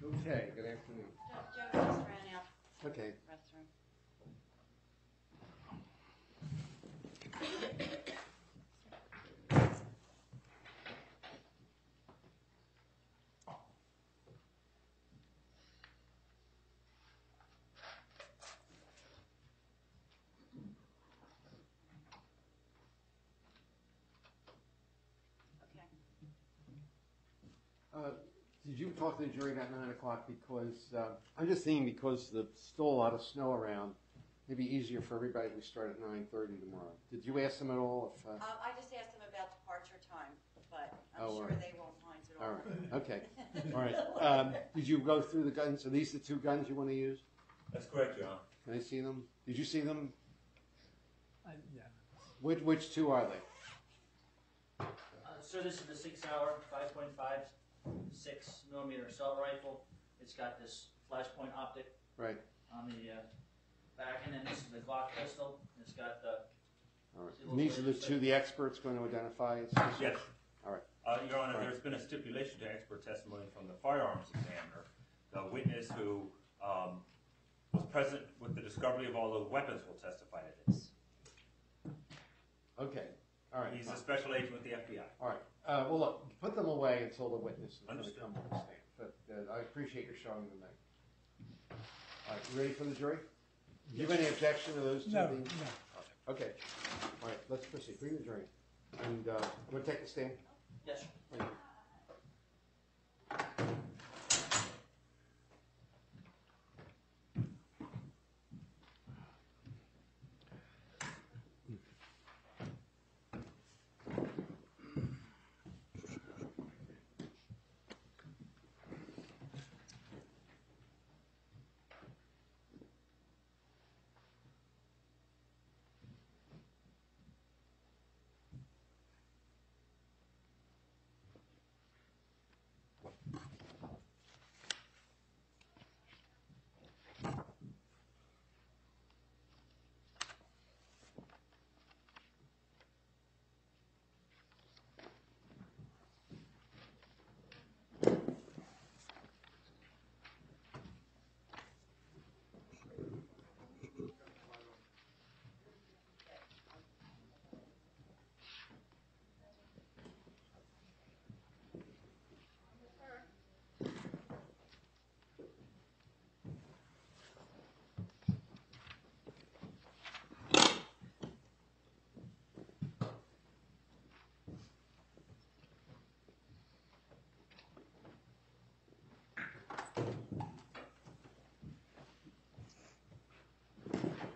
Okay, good afternoon. Joe just ran out Okay. restroom. Okay. Did you talk to the jury about 9 o'clock? Because I'm just thinking because there's still a lot of snow around, maybe easier for everybody if we start at 9:30 tomorrow. Did you ask them at all? If, I just asked them about departure time, but I'm Oh, sure all right. they won't find it all all. right. Okay. All right. Did you go through the guns? Are these the two guns you want to use? That's correct, Your Honor. Can I see them? Did you see them? Yeah. Which two are they? Sir, this is the 6-hour 5.56mm assault rifle. It's got this flashpoint optic Right. on the back, and then this is the Glock pistol. It's got the. All right. And these are the two the expert's going to identify? Yes. All right. Your Honor, All right. there's been a stipulation to expert testimony from the firearms examiner. The witness who was present with the discovery of all the weapons will testify to this. Okay. All right. He's fine. a special agent with the FBI. All right. Well, look, put them away until the witness is going to Understood. come on the stand. But I appreciate your showing them that. All right, you ready for the jury? Do you have any objection to those two? No, being- no. Okay. All right, let's proceed. Bring the jury. And you want to take the stand? Yes, sir. Thank you.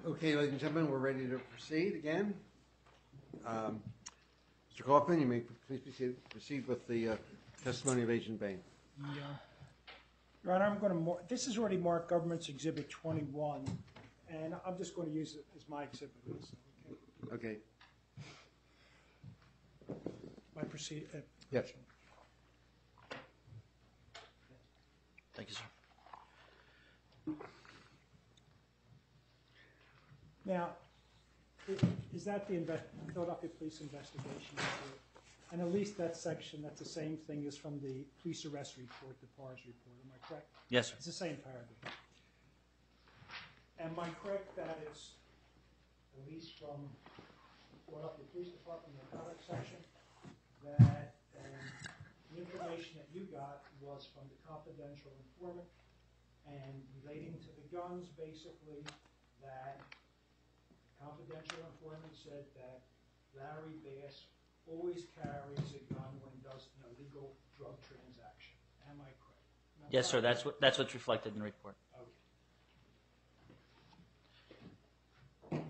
Okay, ladies and gentlemen, we're ready to proceed again. Mr. Kaufman, you may please proceed with the testimony of Agent Bain. Your Honor, I'm going to, this is already marked Government's Exhibit 21, and I'm just going to use it as my exhibit also, okay? Okay. My proceed. Yes. Thank you, sir. Now, is that the Philadelphia Police investigation report? And at least that section, that's the same thing as from the police arrest report, the PARS report, am I correct? Yes, sir. It's the same paragraph. Am I correct that it's, at least from Philadelphia Police Department, the conduct section, that the information that you got was from the confidential informant and relating to the guns, basically, that confidential informant said that Larry Bass always carries a gun when he does an illegal drug transaction. Am I correct? Yes, sir. That's what's reflected in the report. Okay.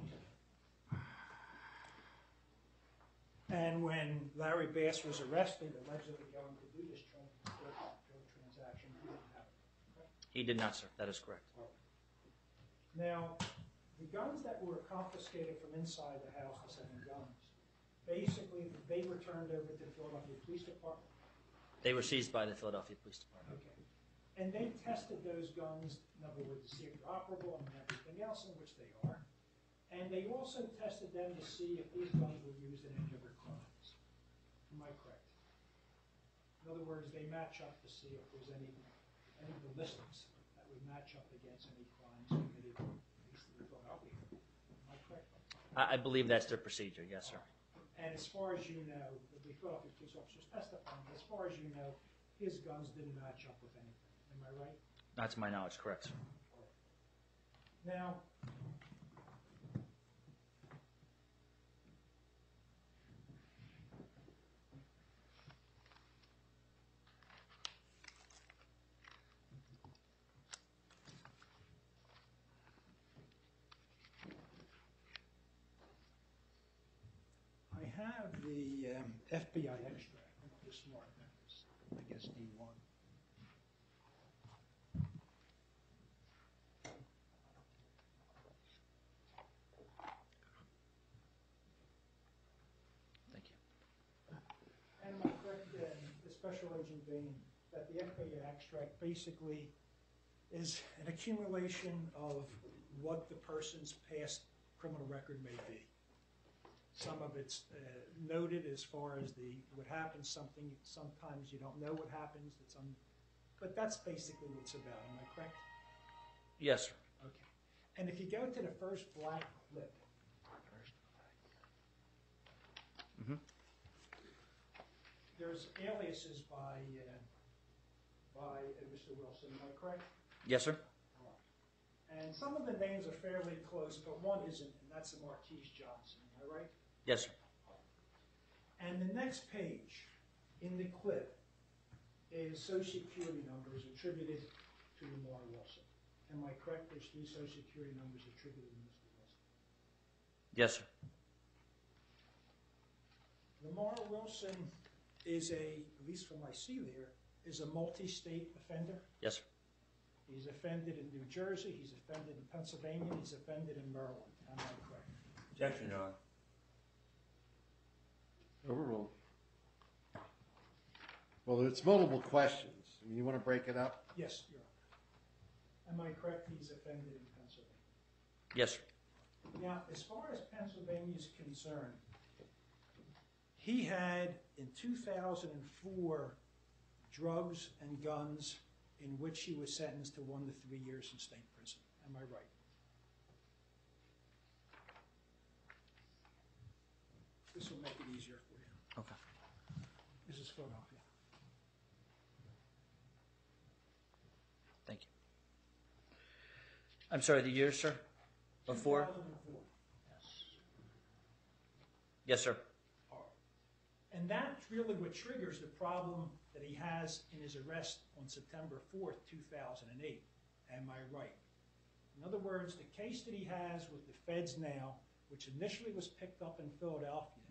And when Larry Bass was arrested, allegedly going to do this drug transaction, he didn't have it. Correct? He did not, sir. That is correct. Now, the guns that were confiscated from inside the house, the 7 guns, basically they were turned over to the Philadelphia Police Department. They were seized by the Philadelphia Police Department. Okay. And they tested those guns, in other words, to see if they're operable and everything else, in which they are. And they also tested them to see if these guns were used in any other crimes. Am I correct? In other words, they match up to see if there's any any of the listings that would match up against any crimes committed, at least in Philadelphia. Am I correct? I believe that's their procedure, yes, sir. And as far as you know, the Philadelphia police officers testifying, as far as you know, his guns didn't match up with anything. Am I right? Not to my knowledge, correct, sir. Now, I have the FBI extract of this warrant, I guess D1. Thank you. And am I correct, the Special Agent Bain, that the FBI extract basically is an accumulation of what the person's past criminal record may be. Some of it's noted as far as what happens, sometimes you don't know what happens, but that's basically what it's about, am I correct? Yes, sir. Okay. And if you go to the first black clip, there's aliases by Mr. Wilson, am I correct? Yes, sir. And some of the names are fairly close, but one isn't, and that's the Marquise Johnson, am I right? Yes, sir. And the next page in the clip is Social Security numbers attributed to Lamar Wilson. Am I correct? There's 3 Social Security numbers attributed to Mr. Wilson. Yes, sir. Lamar Wilson is at least from what I see there, is a multi-state offender. Yes, sir. He's offended in New Jersey, he's offended in Pennsylvania, he's offended in Maryland. Am I correct? Objection, Your Honor. Overruled. Well, it's multiple questions. I mean, you want to break it up? Yes, Your Honor. Am I correct? He's offended in Pennsylvania. Yes, sir. Now, as far as Pennsylvania is concerned, he had in 2004 drugs and guns in which he was sentenced to 1 to 3 years in state prison. Am I right? This will make it easier for you. Okay. This is Philadelphia. Thank you. I'm sorry, the years, sir? Before? 2004. Yes, sir. And that's really what triggers the problem that he has in his arrest on September 4th, 2008. Am I right? In other words, the case that he has with the feds now, which initially was picked up in Philadelphia,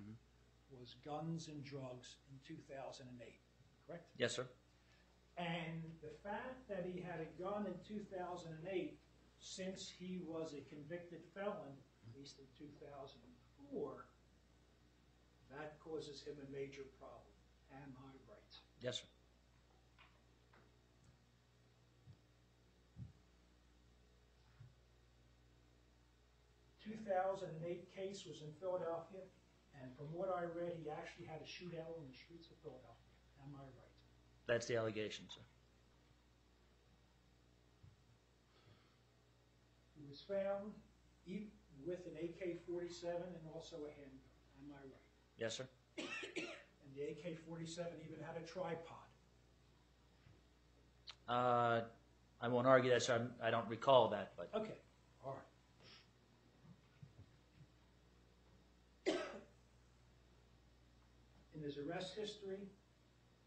was guns and drugs in 2008, correct? Yes, sir. And the fact that he had a gun in 2008, since he was a convicted felon, at least in 2004, that causes him a major problem. Am I right? Yes, sir. The 2008 case was in Philadelphia, and from what I read, he actually had a shootout on the streets of Philadelphia. Am I right? That's the allegation, sir. He was found with an AK-47 and also a handgun. Am I right? Yes, sir. And the AK-47 even had a tripod. I won't argue that, sir. I don't recall that, but Okay, all right. In his arrest history,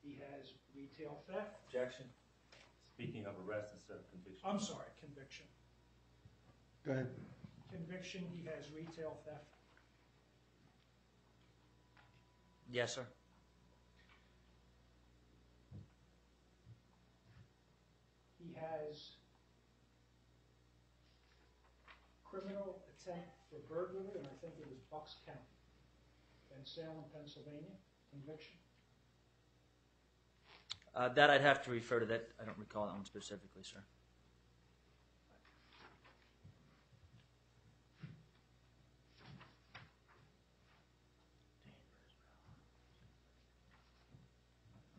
he has retail theft. Objection. Speaking of arrest instead of conviction. I'm sorry, conviction. Go ahead. Conviction, he has retail theft. yes, sir. He has criminal attempt for burglary, and I think it was Bucks County, and Salem, Pennsylvania, conviction. That I'd have to refer to that. I don't recall that one specifically, sir.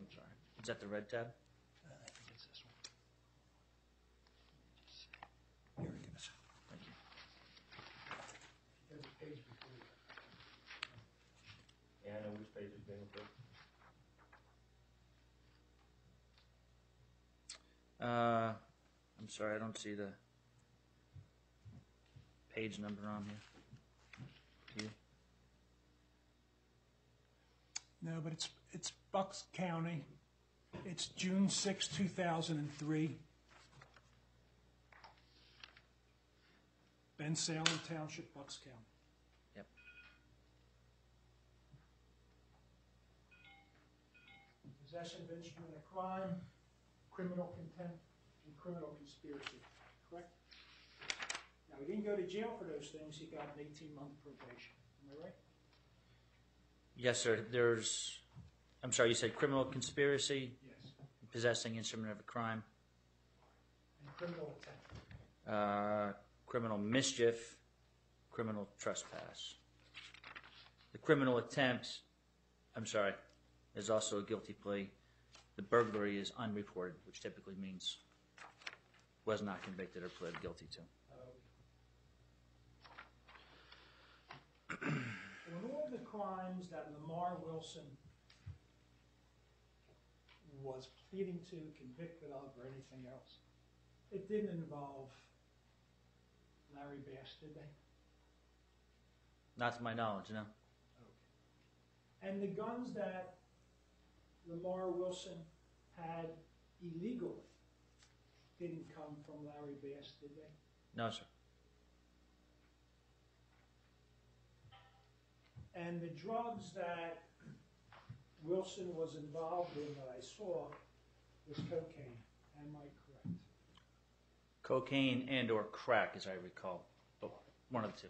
I'm sorry. Is that the red tab? I think it's this one. notice pages being approved? I'm sorry, I don't see the page number on here. Do you? No, but it's Bucks County. It's June 6, 2003. Ben Salem Township, Bucks County. Yep. Possession of instrument of crime, criminal contempt, and criminal conspiracy, correct? Now, he didn't go to jail for those things. He got an 18-month probation. Am I right? Yes, sir. I'm sorry, you said criminal conspiracy, Yes. possessing instrument of a crime, And criminal attempt. criminal mischief, criminal trespass. The criminal attempt, I'm sorry, is also a guilty plea. The burglary is unreported, which typically means was not convicted or pled guilty to. On all the crimes that Lamar Wilson was pleading to, convicted of, or anything else, it didn't involve Larry Bass, did they? Not to my knowledge, no. And the guns that Lamar Wilson had illegally didn't come from Larry Bass, did they? No, sir. And the drugs that Wilson was involved in that I saw was cocaine. Am I correct? Cocaine and or crack, as I recall, but one of the two.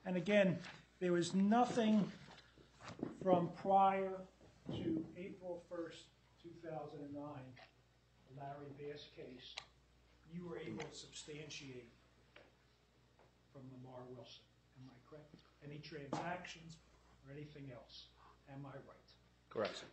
And again, there was nothing from prior to April 1st, 2009, the Larry Bass case, you were able to substantiate from Lamar Wilson. Am I correct? Any transactions or anything else? Am I right? Correct, sir.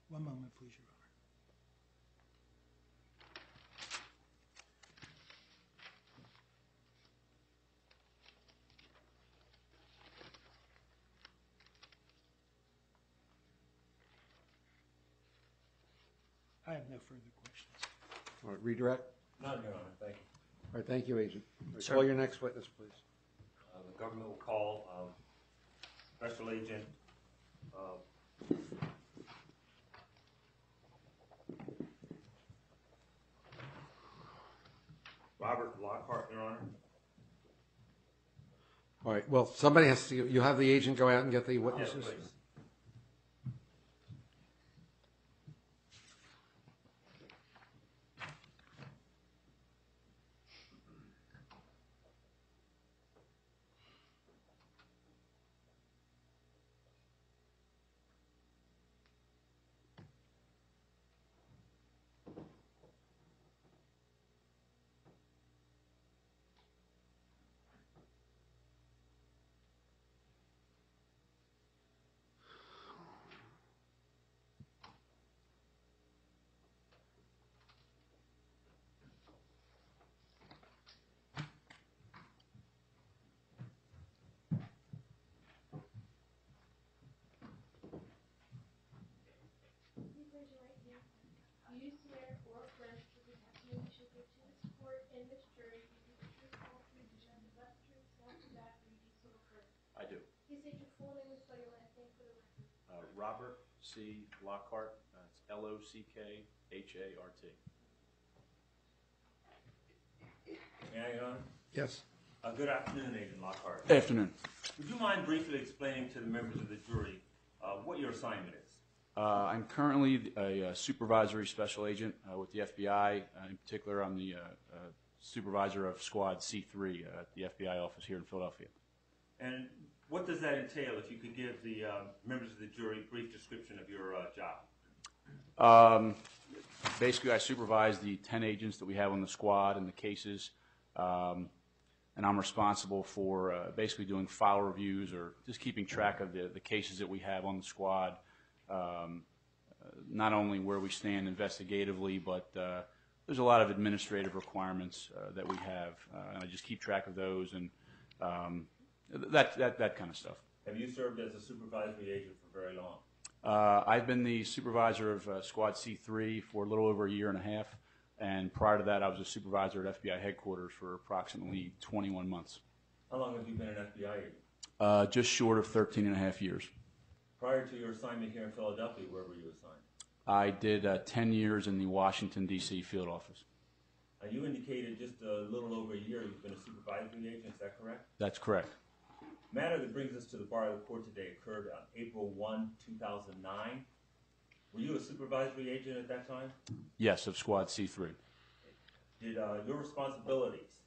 One moment, please, Your Honor. I have no further questions. All right, redirect. None, Your Honor, thank you. All right, thank you, Agent. All right, Sir. call your next witness, please. The government will call Special Agent Robert Lockhart, Your Honor. All right, well, somebody has to, you have the agent go out and get the Yes, witnesses? please. Please raise your right hand. Do you swear or affirm that the testimony you shall give to this court and this jury will be the truth, whole truth, and the best truth, so help you God, or you do so affirm? I do. Please state your full name and spell your last name for the record. Robert C. Lockhart. It's Lockhart. May I, Your Honor? Yes. Good afternoon, Agent Lockhart. Afternoon. Would you mind briefly explaining to the members of the jury what your assignment is? I'm currently a supervisory special agent with the FBI. In particular, I'm the supervisor of Squad C3 at the FBI office here in Philadelphia. And what does that entail, if you could give the members of the jury a brief description of your job? Basically, I supervise the 10 agents that we have on the squad and the cases, and I'm responsible for basically doing file reviews or just keeping track of the cases that we have on the squad, not only where we stand investigatively, but there's a lot of administrative requirements that we have, and I just keep track of those and that kind of stuff. Have you served as a supervisory agent for very long? I've been the supervisor of Squad C3 for a little over a year and a half, and prior to that I was a supervisor at FBI headquarters for approximately 21 months. How long have you been an FBI agent? Just short of 13 and a half years. Prior to your assignment here in Philadelphia, where were you assigned? I did 10 years in the Washington, D.C. field office. You indicated just a little over a year you've been a supervisory agent, is that correct? That's correct. The matter that brings us to the bar of the court today occurred on April 1, 2009. Were you a supervisory agent at that time? Yes, of Squad C3. Did your responsibilities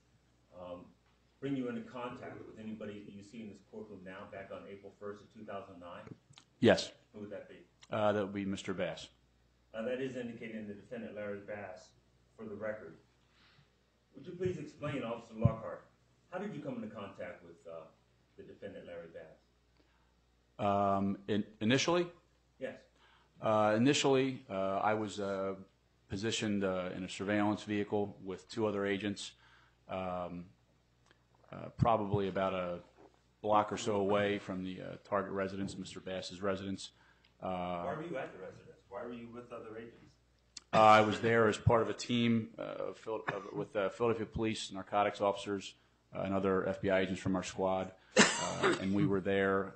bring you into contact with anybody that you see in this courtroom now back on April 1st of 2009? Yes. Who would that be? That would be Mr. Bass. That is indicated in the defendant, Larry Bass, for the record. Would you please explain, Officer Lockhart, how did you come into contact with the defendant, Larry Bass? Initially? Yes. Initially, I was positioned in a surveillance vehicle with two other agents, probably about a block or so away from the target residence, Mr. Bass's residence. Why were you at the residence? Why were you with other agents? I was there as part of a team with Philadelphia Police, narcotics officers, and other FBI agents from our squad, and we were there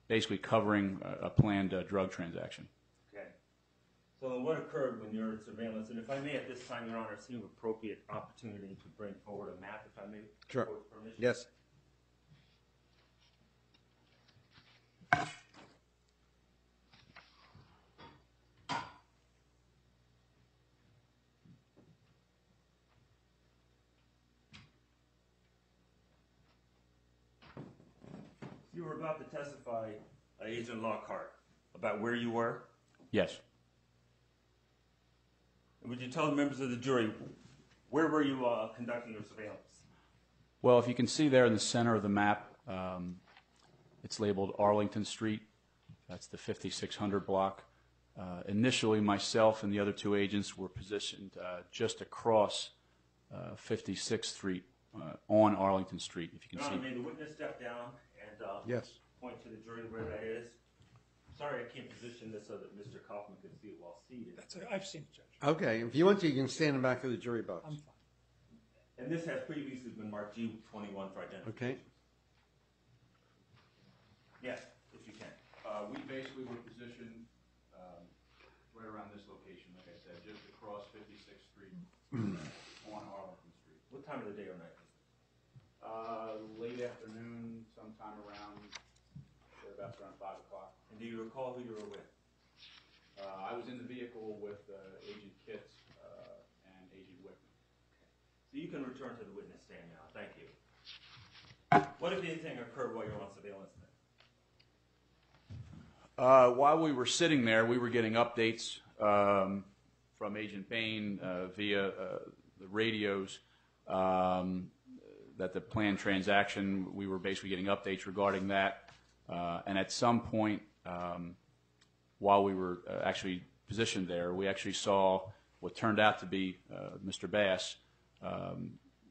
basically covering a planned drug transaction. Okay. So what occurred when you were in surveillance? And if I may, at this time, Your Honor, seem an appropriate opportunity to bring forward a map, if I may. Sure. With permission. Yes. You were about to testify, Agent Lockhart, about where you were. Yes. And would you tell the members of the jury, where were you conducting your surveillance? Well, if you can see there in the center of the map, it's labeled Arlington Street. That's the 5600 block. Initially, myself and the other two agents were positioned just across 56th Street on Arlington Street, if you can Your Honor, see. may the witness step down and Yes. point to the jury where that is? Sorry, I can't position this so that Mr. Kaufman can see it while seated. I've seen it, Judge. Okay, if you want to, you can stand in back of the jury box. I'm fine. And this has previously been marked G21 for identification. Okay. Yes, if you can. We basically were positioned right around this location, like I said, just across 56th Street on Arlington Street. What time of the day or night was this? Late afternoon, sometime around 5 o'clock. And do you recall who you were with? I was in the vehicle with Agent Kitts and Agent Wickman. So you can return to the witness stand now. Thank you. What if anything occurred while you were on surveillance then? While we were sitting there, we were getting updates from Agent Bain via the radios that the planned transaction, we were basically getting updates regarding that. And at some point, while we were actually positioned there, we actually saw what turned out to be Mr. Bass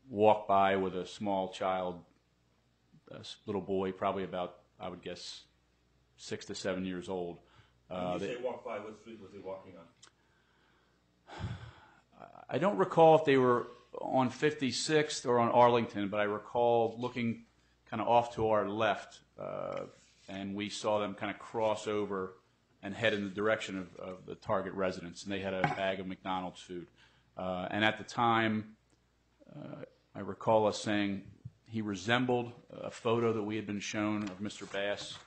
walk by with a small child, a little boy, probably about, I would guess, 6 to 7 years old. When you say walk by, what street was he walking on? I don't recall if they were on 56th or on Arlington, but I recall looking kind of off to our left, and we saw them kind of cross over and head in the direction of the target residence, and they had a bag of McDonald's food. And at the time, I recall us saying he resembled a photo that we had been shown of Mr. Bass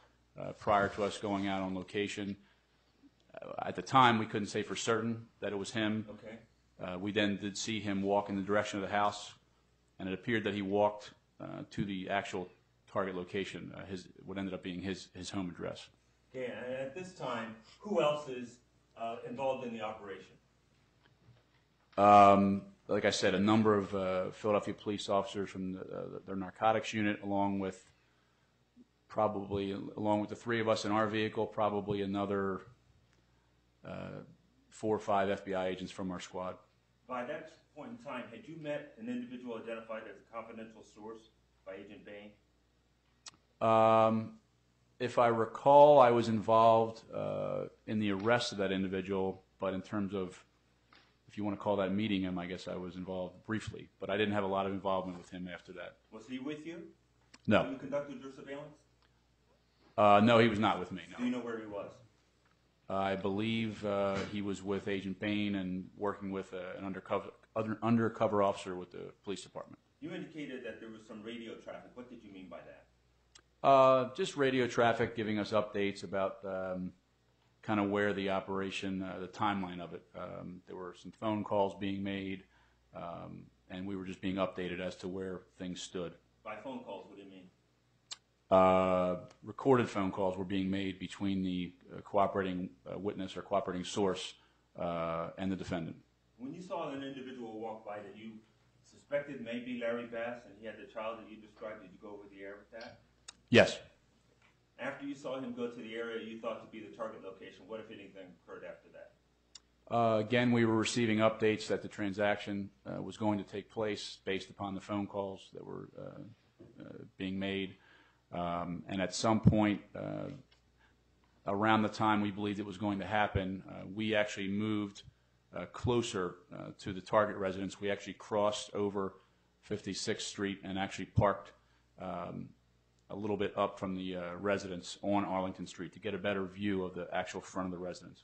prior to us going out on location. At the time, we couldn't say for certain that it was him. Okay. We then did see him walk in the direction of the house, and it appeared that he walked to the actual target location, what ended up being his home address. Okay, and at this time, who else is involved in the operation? Like I said, a number of Philadelphia police officers from their narcotics unit, along with the three of us in our vehicle, probably another 4 or 5 FBI agents from our squad. By that point in time, had you met an individual identified as a confidential source by Agent Bain? If I recall, I was involved in the arrest of that individual, but in terms of, if you want to call that meeting him, I guess I was involved briefly, but I didn't have a lot of involvement with him after that. Was he with you? No. When you conducted your surveillance? No, he was not with me, Do you no. know where he was? I believe he was with Agent Bain and working with an undercover officer with the police department. You indicated that there was some radio traffic. What did you mean by that? Just radio traffic giving us updates about kind of where the operation, the timeline of it. There were some phone calls being made, and we were just being updated as to where things stood. By phone calls, what do you mean? Recorded phone calls were being made between the cooperating witness or cooperating source and the defendant. When you saw an individual walk by that you suspected may be Larry Bass and he had the child that you described, did you go over the air with that? Yes. After you saw him go to the area you thought to be the target location, what, if anything, occurred after that? Again, we were receiving updates that the transaction was going to take place based upon the phone calls that were being made. And at some point, around the time we believed it was going to happen, we actually moved closer to the target residence. We actually crossed over 56th Street and actually parked a little bit up from the residence on Arlington Street to get a better view of the actual front of the residence.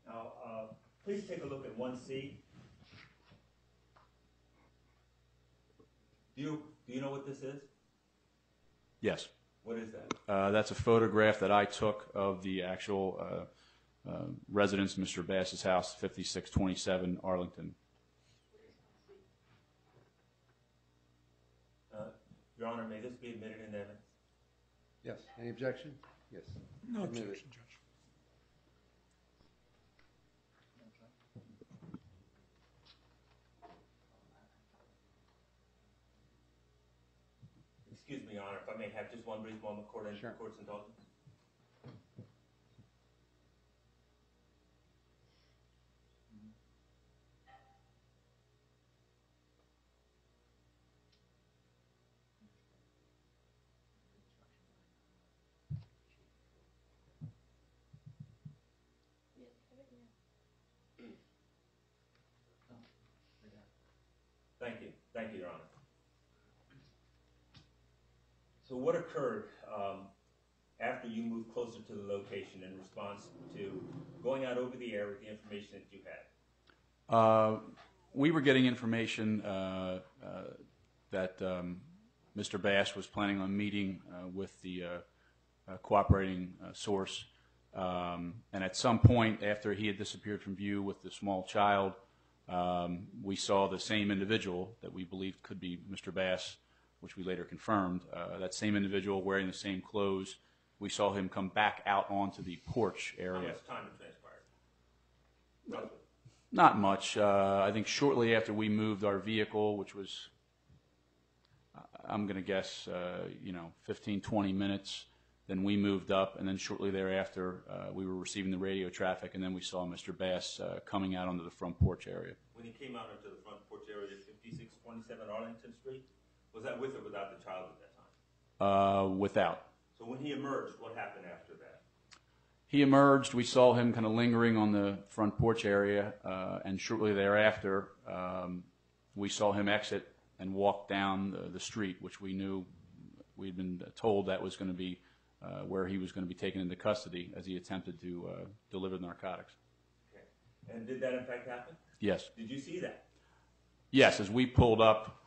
Now, please take a look at 1C. Do you know what this is? Yes. What is that? That's a photograph that I took of the actual residence, Mr. Bass's house, 5627 Arlington. Your Honor, may this be admitted into evidence? Yes. Any objection? Yes. No Admitted. objection, Judge. Excuse me, Your Honor, if I may have just one brief moment, Sure. court's indulgence. Thank you, Your Honor. So what occurred after you moved closer to the location in response to going out over the air with the information that you had? We were getting information that Mr. Bass was planning on meeting with the cooperating source. And at some point after he had disappeared from view with the small child, we saw the same individual that we believed could be Mr. Bass, which we later confirmed. That same individual wearing the same clothes. We saw him come back out onto the porch area. How much time had transpired? Roughly. Not much. I think shortly after we moved our vehicle, which was, I'm going to guess, 15, 20 minutes, then we moved up, and then shortly thereafter, we were receiving the radio traffic, and then we saw Mr. Bass coming out onto the front porch area. When he came out into the front porch area at 5627 Arlington Street, was that with or without the child at that time? Without. So when he emerged, what happened after that? He emerged. We saw him kind of lingering on the front porch area, and shortly thereafter, we saw him exit and walk down the street, which we knew we'd been told that was going to be where he was going to be taken into custody as he attempted to deliver narcotics. Okay. And did that in fact happen? Yes. Did you see that? Yes. As we pulled up,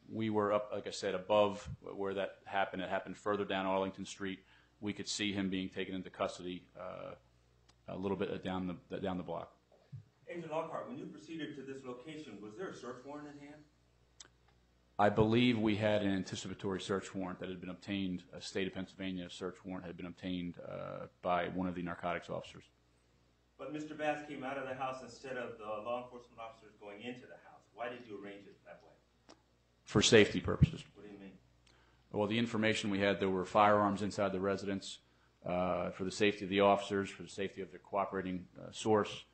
we were up, like I said, above where that happened. It happened further down Arlington Street. We could see him being taken into custody a little bit down the block. Agent Lockhart, when you proceeded to this location, was there a search warrant in hand? I believe we had an anticipatory search warrant that had been obtained. A state of Pennsylvania search warrant had been obtained by one of the narcotics officers. But Mr. Bass came out of the house instead of the law enforcement officers going into the house. Why did you arrange it that way? For safety purposes. What do you mean? Well, the information we had, there were firearms inside the residence for the safety of the officers, for the safety of the cooperating source,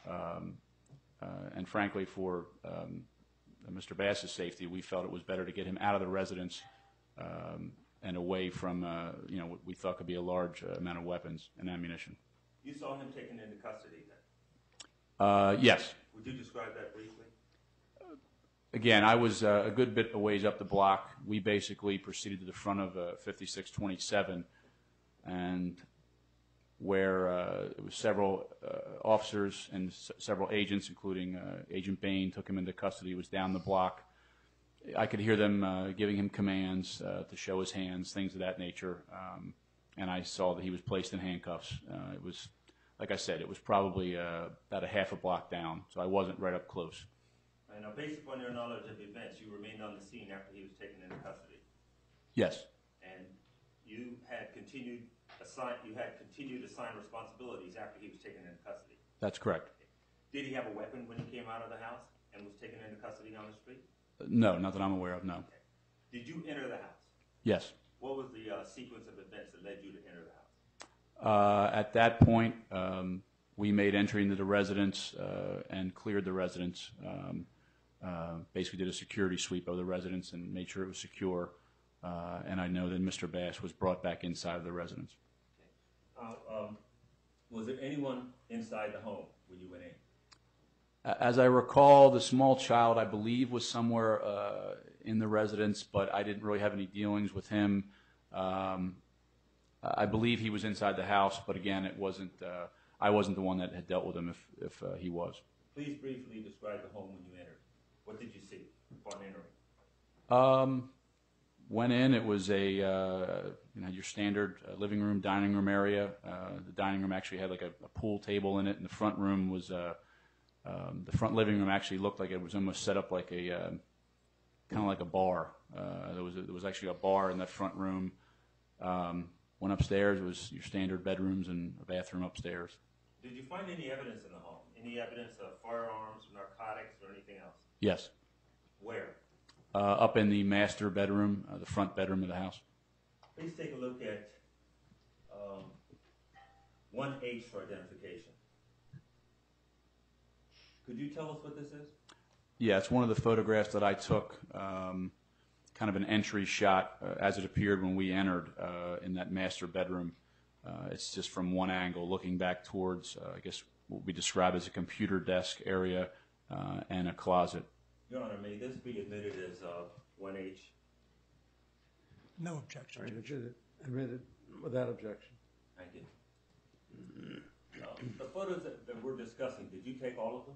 and frankly, for Mr. Bass's safety, we felt it was better to get him out of the residence and away from, what we thought could be a large amount of weapons and ammunition. You saw him taken into custody then? Yes. Would you describe that briefly? Again, I was a good bit of ways up the block. We basically proceeded to the front of 5627, and where it was several officers and several agents, including Agent Bain, took him into custody. He was down the block. I could hear them giving him commands to show his hands, things of that nature, and I saw that he was placed in handcuffs. It was, like I said, it was probably about a half a block down, so I wasn't right up close. And now, based upon your knowledge of events, you remained on the scene after he was taken into custody. Yes. And you had continued assigned responsibilities after he was taken into custody. That's correct. Did he have a weapon when he came out of the house and was taken into custody on the street? No, not that I'm aware of, no. Okay. Did you enter the house? Yes. What was the sequence of events that led you to enter the house? At that point, we made entry into the residence and cleared the residence. Basically did a security sweep of the residence and made sure it was secure. And I know that Mr. Bass was brought back inside of the residence. Okay. Was there anyone inside the home when you went in? As I recall, the small child, I believe, was somewhere in the residence, but I didn't really have any dealings with him. I believe he was inside the house, but again, it wasn't. I wasn't the one that had dealt with him if he was. Please briefly describe the home when you entered. What did you see upon entering? Went in. It was a your standard living room, dining room area. The dining room actually had like a pool table in it, and the front room was the front living room actually looked like it was almost set up like a kind of like a bar. There was actually a bar in that front room. Went upstairs. It was your standard bedrooms and a bathroom upstairs. Did you find any evidence in the home? Any evidence of firearms, narcotics, or anything else? Yes. Where? Up in the master bedroom, the front bedroom of the house. Please take a look at 1H for identification. Could you tell us what this is? Yeah, it's one of the photographs that I took, kind of an entry shot as it appeared when we entered in that master bedroom. It's just from one angle looking back towards, I guess, what we describe as a computer desk area and a closet. Your Honor, may this be admitted as 1H? No objection. Admitted without objection. Thank you. The photos that we're discussing, did you take all of them?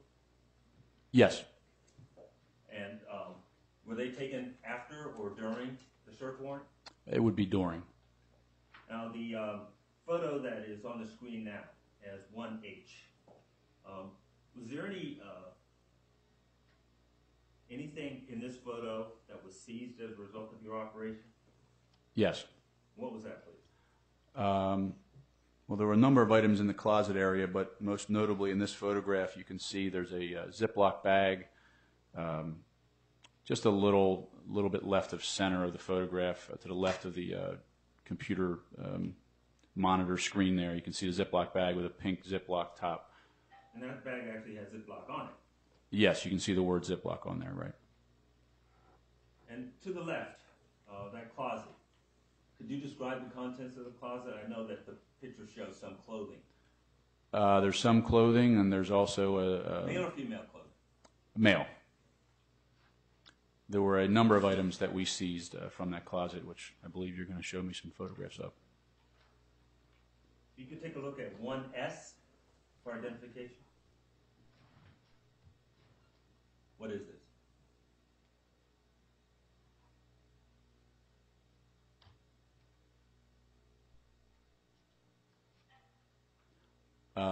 Yes. And were they taken after or during the search warrant? It would be during. Now, the photo that is on the screen now as 1H, was there anything in this photo that was seized as a result of your operation? Yes. What was that, please? Well, there were a number of items in the closet area, but most notably in this photograph, you can see there's a Ziploc bag, just a little bit left of center of the photograph, to the left of the computer monitor screen there. You can see the Ziploc bag with a pink Ziploc top. And that bag actually has Ziploc on it. Yes, you can see the word Ziploc on there, right? And to the left, that closet. Could you describe the contents of the closet? I know that the picture shows some clothing. There's some clothing, and there's also a Male or female clothing? male. There were a number of items that we seized from that closet, which I believe you're going to show me some photographs of. You could take a look at 1S for identification. What is this?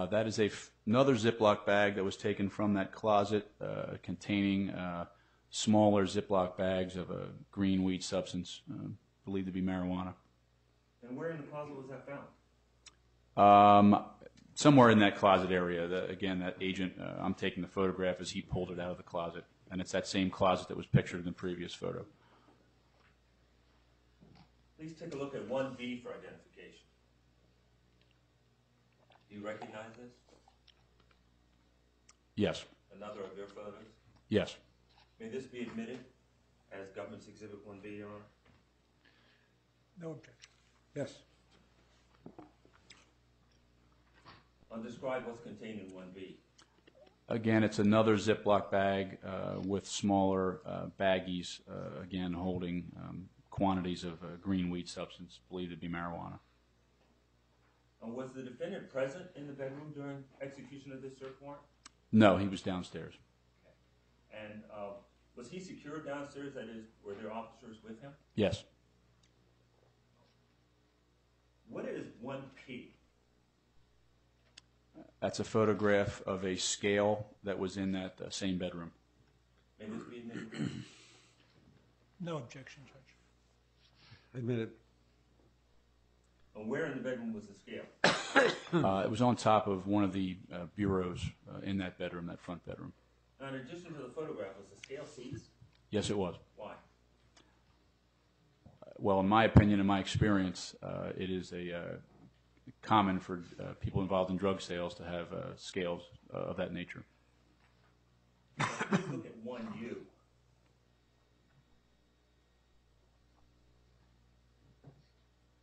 That is another Ziploc bag that was taken from that closet containing smaller Ziploc bags of a green weed substance, believed to be marijuana. And where in the closet was that found? Somewhere in that closet area. Again, that agent, I'm taking the photograph as he pulled it out of the closet, and it's that same closet that was pictured in the previous photo. Please take a look at 1B for identification. Do you recognize this? Yes. Another of your photos? Yes. May this be admitted as Government's Exhibit 1B, Your Honor? No objection. Yes. Describe what's contained in 1B. Again, it's another Ziploc bag with smaller baggies, again holding quantities of green weed substance believed to be marijuana. Was the defendant present in the bedroom during execution of this search warrant? No, he was downstairs. And was he secured downstairs? That is, were there officers with him? Yes. What is 1P? That's a photograph of a scale that was in that same bedroom. May this be admitted? No objection, Judge. Admitted. And where in the bedroom was the scale? It was on top of one of the bureaus in that bedroom, that front bedroom. Now, in addition to the photograph, was the scale seized? Yes, it was. Why? Well, in my opinion, in my experience, it is common for people involved in drug sales to have scales of that nature. Please look at 1U.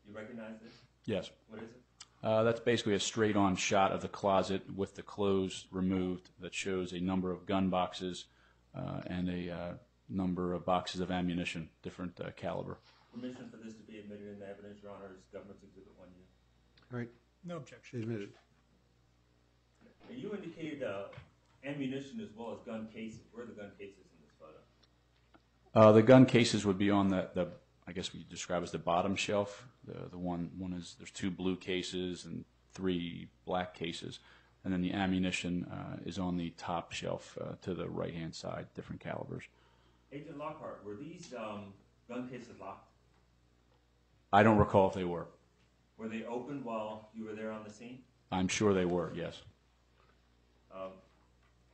You recognize this? Yes. What is it? That's basically a straight-on shot of the closet with the clothes removed that shows a number of gun boxes and a number of boxes of ammunition, different caliber. Permission for this to be admitted in evidence, Your Honor, is Government's Exhibit 1U. All right. No objection. Admitted. Now, you indicated ammunition as well as gun cases. Where are the gun cases in this photo? The gun cases would be on the I guess we describe as the bottom shelf. The one is there's 2 blue cases and 3 black cases, and then the ammunition is on the top shelf to the right-hand side, different calibers. Agent Lockhart, were these gun cases locked? I don't recall if they were. Were they opened while you were there on the scene? I'm sure they were, yes.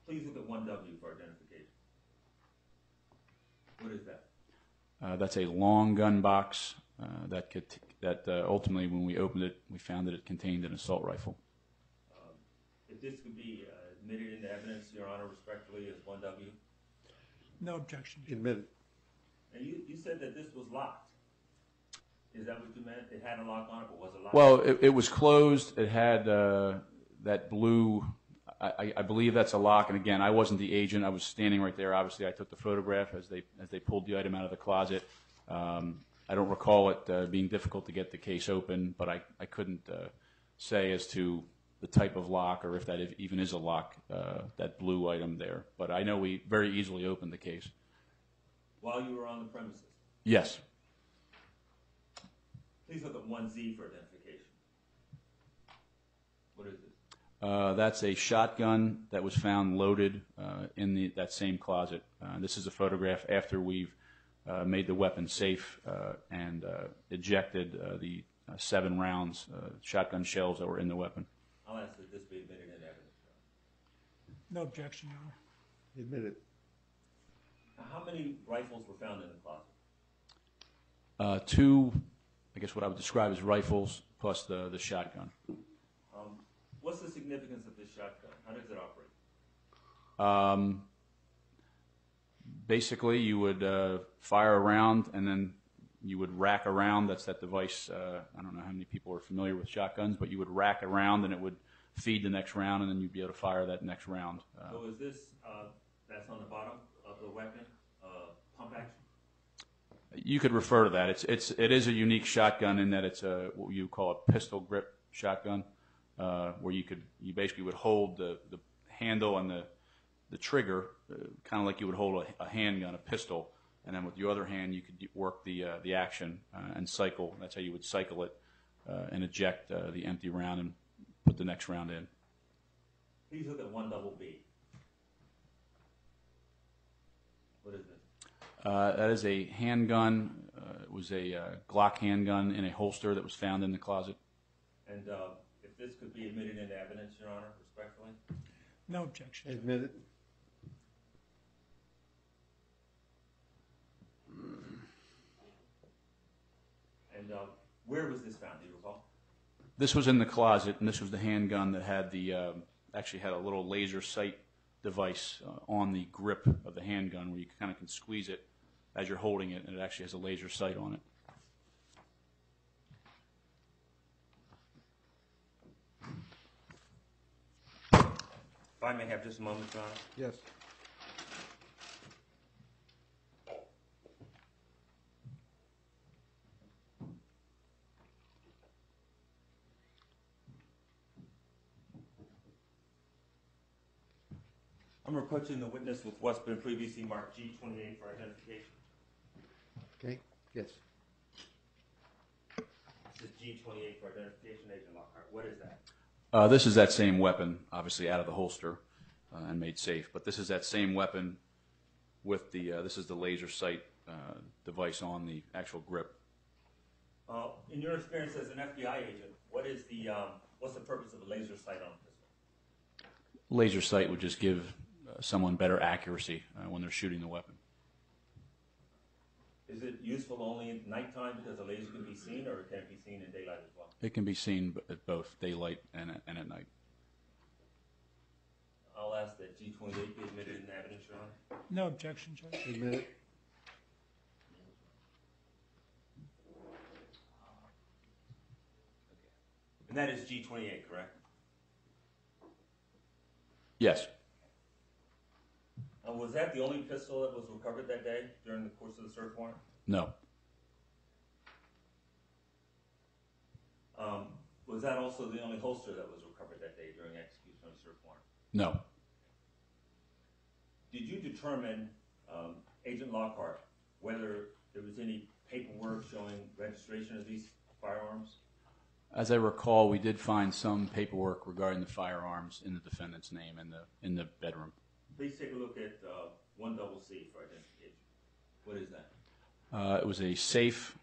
Please look at 1W for identification. What is that? That's a long gun box that ultimately, when we opened it, we found that it contained an assault rifle. If this could be admitted into evidence, Your Honor, respectfully, as 1W. No objection, Judge. Admitted. And you said that this was locked. Is that what you meant? It had a lock on it, but was it locked? Well, it was closed. It had that blue, I believe that's a lock. And again, I wasn't the agent. I was standing right there. Obviously, I took the photograph as they pulled the item out of the closet. I don't recall it being difficult to get the case open, but I couldn't say as to the type of lock or if that even is a lock, that blue item there. But I know we very easily opened the case. While you were on the premises? Yes. Please look at 1Z for identification. What is this? That's a shotgun that was found loaded in that same closet. This is a photograph after we've made the weapon safe and ejected the 7 rounds, shotgun shells that were in the weapon. I'll ask that this be admitted into evidence. No objection, Your Honor. Admitted. Now, how many rifles were found in the closet? 2, I guess what I would describe as rifles plus the shotgun. What's the significance of this shotgun? How does it operate? Basically, you would fire a round and then you would rack around. That's that device. I don't know how many people are familiar with shotguns, but you would rack around and it would feed the next round, and then you'd be able to fire that next round. So is this, that's on the bottom of the weapon, pump action? You could refer to that. It is a unique shotgun in that it's what you call a pistol grip shotgun, where you basically would hold the handle and the trigger, kind of like you would hold a handgun, a pistol, and then with your other hand you could work the action and cycle. That's how you would cycle it and eject the empty round and put the next round in. Please look at 1BB. What is this? That is a handgun. It was a Glock handgun in a holster that was found in the closet. And if this could be admitted into evidence, Your Honor, respectfully? No objection. Judge. Admit it. And where was this found, do you recall? This was in the closet, and this was the handgun that had the actually had a little laser sight device on the grip of the handgun where you kind of can squeeze it as you're holding it, and it actually has a laser sight on it. If I may have just a moment, Your Honor. Yes. I'm requesting the witness with what's been previously marked G28 for identification. Okay, yes. This is G28 for identification, Agent Lockhart. What is that? This is that same weapon, obviously out of the holster and made safe. But this is that same weapon with the this is the laser sight device on the actual grip. In your experience as an FBI agent, what's the purpose of a laser sight on a pistol? Laser sight would just give someone better accuracy when they're shooting the weapon. Is it useful only at nighttime because the laser can be seen, or can it be seen in daylight as well? It can be seen at both daylight and at night. I'll ask that G28 be admitted in evidence, Your Honor. No objection, Judge. Admit it. And that is G28, correct? Yes. Was that the only pistol that was recovered that day during the course of the search warrant? No. Was that also the only holster that was recovered that day during execution of the search warrant? No. Did you determine, Agent Lockhart, whether there was any paperwork showing registration of these firearms? As I recall, we did find some paperwork regarding the firearms in the defendant's name in the bedroom. Please take a look at 1CC for identification. What is that? It was a safe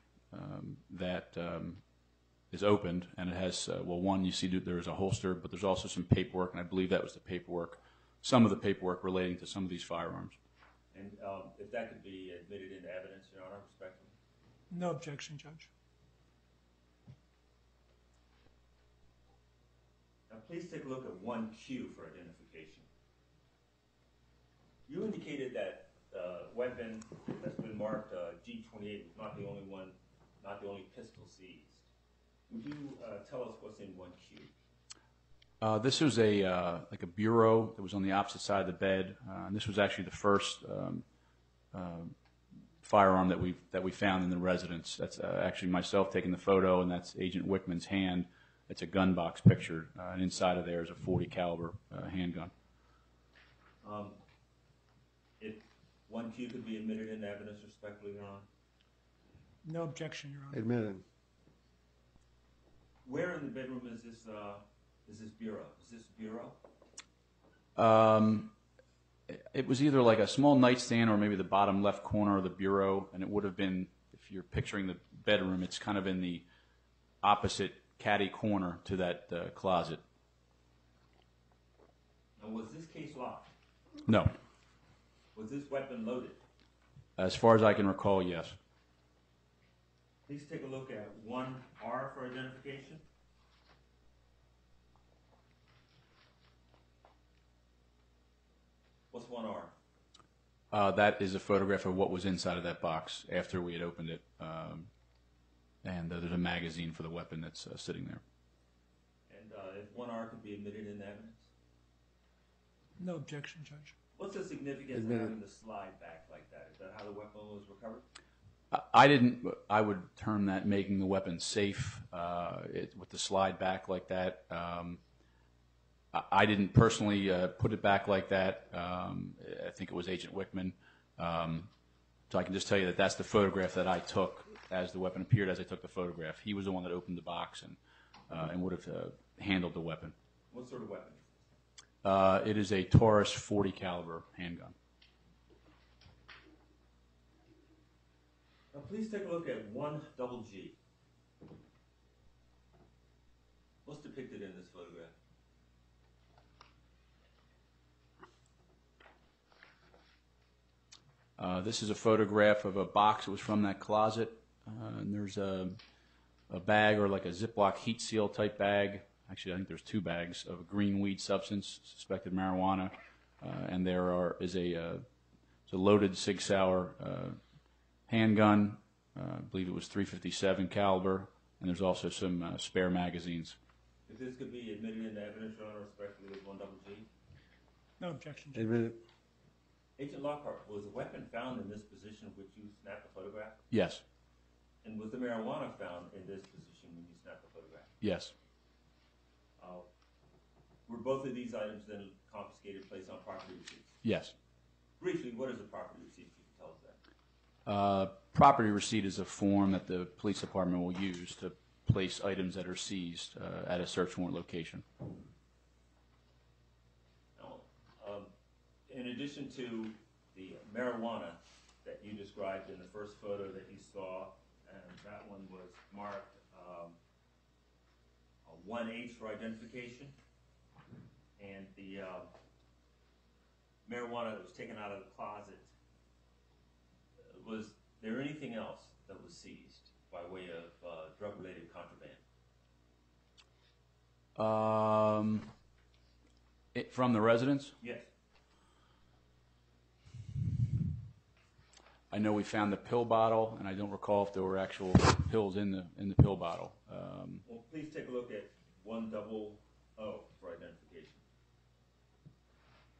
that is opened, and it has, one, you see there is a holster, but there's also some paperwork, and I believe that was the paperwork, some of the paperwork relating to some of these firearms. And if that could be admitted into evidence, Your Honor, respectfully. No objection, Judge. Now, please take a look at 1Q for identification. You indicated that the weapon that's been marked G28 was not the only one, not the only pistol seized. Would you tell us what's in 1Q? This was like a bureau that was on the opposite side of the bed, and this was actually the first firearm that we found in the residence. That's actually myself taking the photo, and that's Agent Wickman's hand. It's a gun box picture, and inside of there is a .40 caliber handgun. If 1Q could be admitted into evidence, respectfully, Your Honor. No objection, Your Honor. Admit it. Where in the bedroom is this bureau? Is this bureau? It was either like a small nightstand or maybe the bottom left corner of the bureau, and it would have been, if you're picturing the bedroom, it's kind of in the opposite caddy corner to that closet. And was this case locked? No. Was this weapon loaded? As far as I can recall, yes. Please take a look at 1R for identification. What's 1R? That is a photograph of what was inside of that box after we had opened it. And there's a magazine for the weapon that's sitting there. And if 1R could be admitted into evidence? No objection, Judge. What's the significance of having the slide back like that? Is that how the weapon was recovered? I would term that making the weapon safe with the slide back like that. I didn't personally put it back like that. I think it was Agent Wickman. So I can just tell you that that's the photograph that I took as the weapon appeared as I took the photograph. He was the one that opened the box and would have handled the weapon. What sort of weapon? It is a Taurus .40 caliber handgun. Now, please take a look at 1GG. What's depicted in this photograph? This is a photograph of a box that was from that closet. And there's a bag or like a Ziploc heat seal type bag. Actually, I think there's 2 bags of a green weed substance, suspected marijuana. And there is a loaded Sig Sauer handgun. I believe it was .357 caliber. And there's also some spare magazines. If this could be admitted into evidence, Your Honor, respectfully with 1GG. No objection, Judge. Admitted. Agent Lockhart, was a weapon found in this position which you snapped the photograph? Yes. And was the marijuana found in this position when you snapped the photograph? Yes. Were both of these items then confiscated, placed on property receipts? Yes. Briefly, what is a property receipt? If you can tell us that. Property receipt is a form that the police department will use to place items that are seized at a search warrant location. Now, in addition to the marijuana that you described in the first photo that you saw, and that one was marked a 1H for identification, and the marijuana that was taken out of the closet, was there anything else that was seized by way of drug-related contraband? From the residence? Yes. I know we found the pill bottle, and I don't recall if there were actual pills in the pill bottle. Well, please take a look at 100 for identification.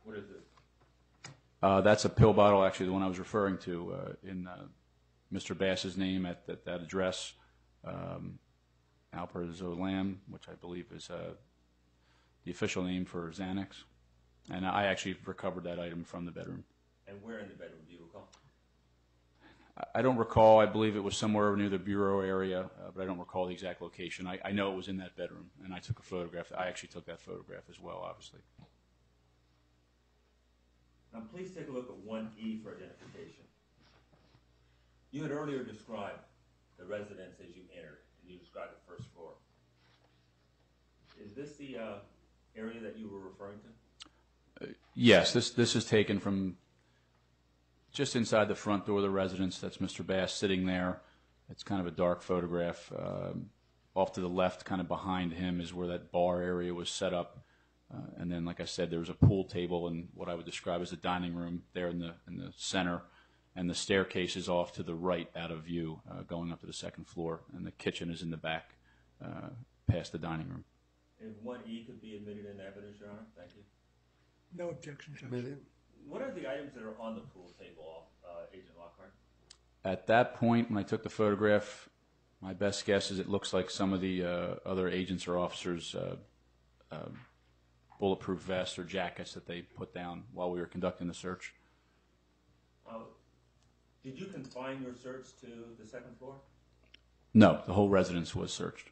What is this? That's a pill bottle, actually, the one I was referring to in Mr. Bass's name at that address, Alperzo Lamb, which I believe is the official name for Xanax. And I actually recovered that item from the bedroom. And where in the bedroom, do you recall? I don't recall. I believe it was somewhere near the bureau area, but I don't recall the exact location. I know it was in that bedroom, and I took a photograph. I actually took that photograph as well, obviously. Now, please take a look at 1E for identification. You had earlier described the residence as you entered, and you described the first floor. Is this the area that you were referring to? Yes, this is taken from just inside the front door of the residence. That's Mr. Bass sitting there. It's kind of a dark photograph. Off to the left, kind of behind him, is where that bar area was set up. And then, like I said, there was a pool table and what I would describe as a dining room there in the center. And the staircase is off to the right out of view, going up to the second floor. And the kitchen is in the back, past the dining room. If 1E could be admitted into evidence, Your Honor, thank you. No objection, Judge. Admitted. What are the items that are on the pool table, Agent Lockhart? At that point, when I took the photograph, my best guess is it looks like some of the other agents or officers' bulletproof vests or jackets that they put down while we were conducting the search. Did you confine your search to the second floor? No, the whole residence was searched.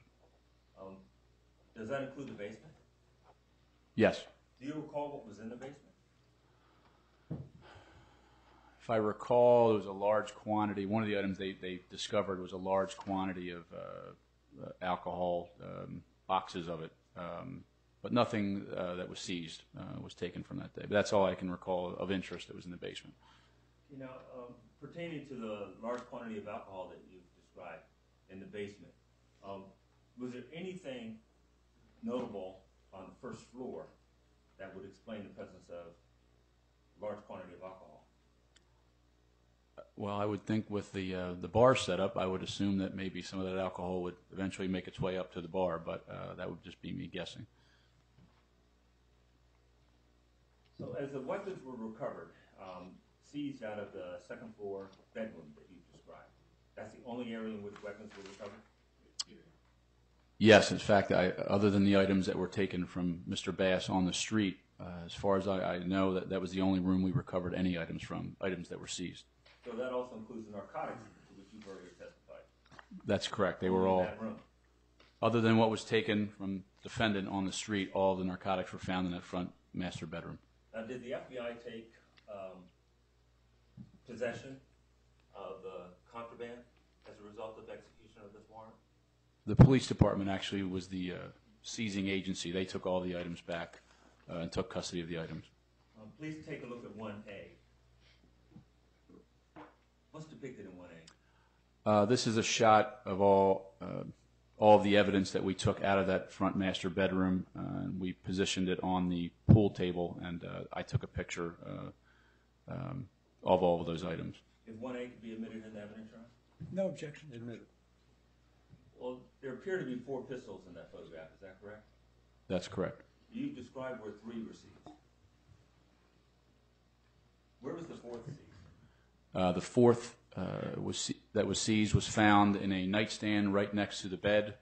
Does that include the basement? Yes. Do you recall what was in the basement? If I recall, there was a large quantity. One of the items they discovered was a large quantity of alcohol, boxes of it. But nothing that was seized was taken from that day. But that's all I can recall of interest that was in the basement. You know, pertaining to the large quantity of alcohol that you've described in the basement, was there anything notable on the first floor that would explain the presence of large quantity of alcohol? Well, I would think with the bar setup, I would assume that maybe some of that alcohol would eventually make its way up to the bar, but that would just be me guessing. So as the weapons were recovered, seized out of the second floor bedroom that you described, that's the only area in which weapons were recovered? Yes, in fact, other than the items that were taken from Mr. Bass on the street, as far as I know, that was the only room we recovered any items from, items that were seized. So that also includes the narcotics to which you've already testified? That's correct. They were Only all, in that room. other than what was taken from defendant on the street, all of the narcotics were found in that front master bedroom. Now, did the FBI take possession of the contraband as a result of the execution of this warrant? The police department actually was the seizing agency. They took all the items back and took custody of the items. Please take a look at 1A. What's depicted in 1A? This is a shot of all of the evidence that we took out of that front master bedroom. We positioned it on the pool table, and I took a picture of all of those items. If 1A could be admitted in the evidence, Your Honor? No objection. Admitted. Well, there appear to be 4 pistols in that photograph. Is that correct? That's correct. You described where 3 were seized. Where was the 4th seized? The fourth that was seized was found in a nightstand right next to the bed.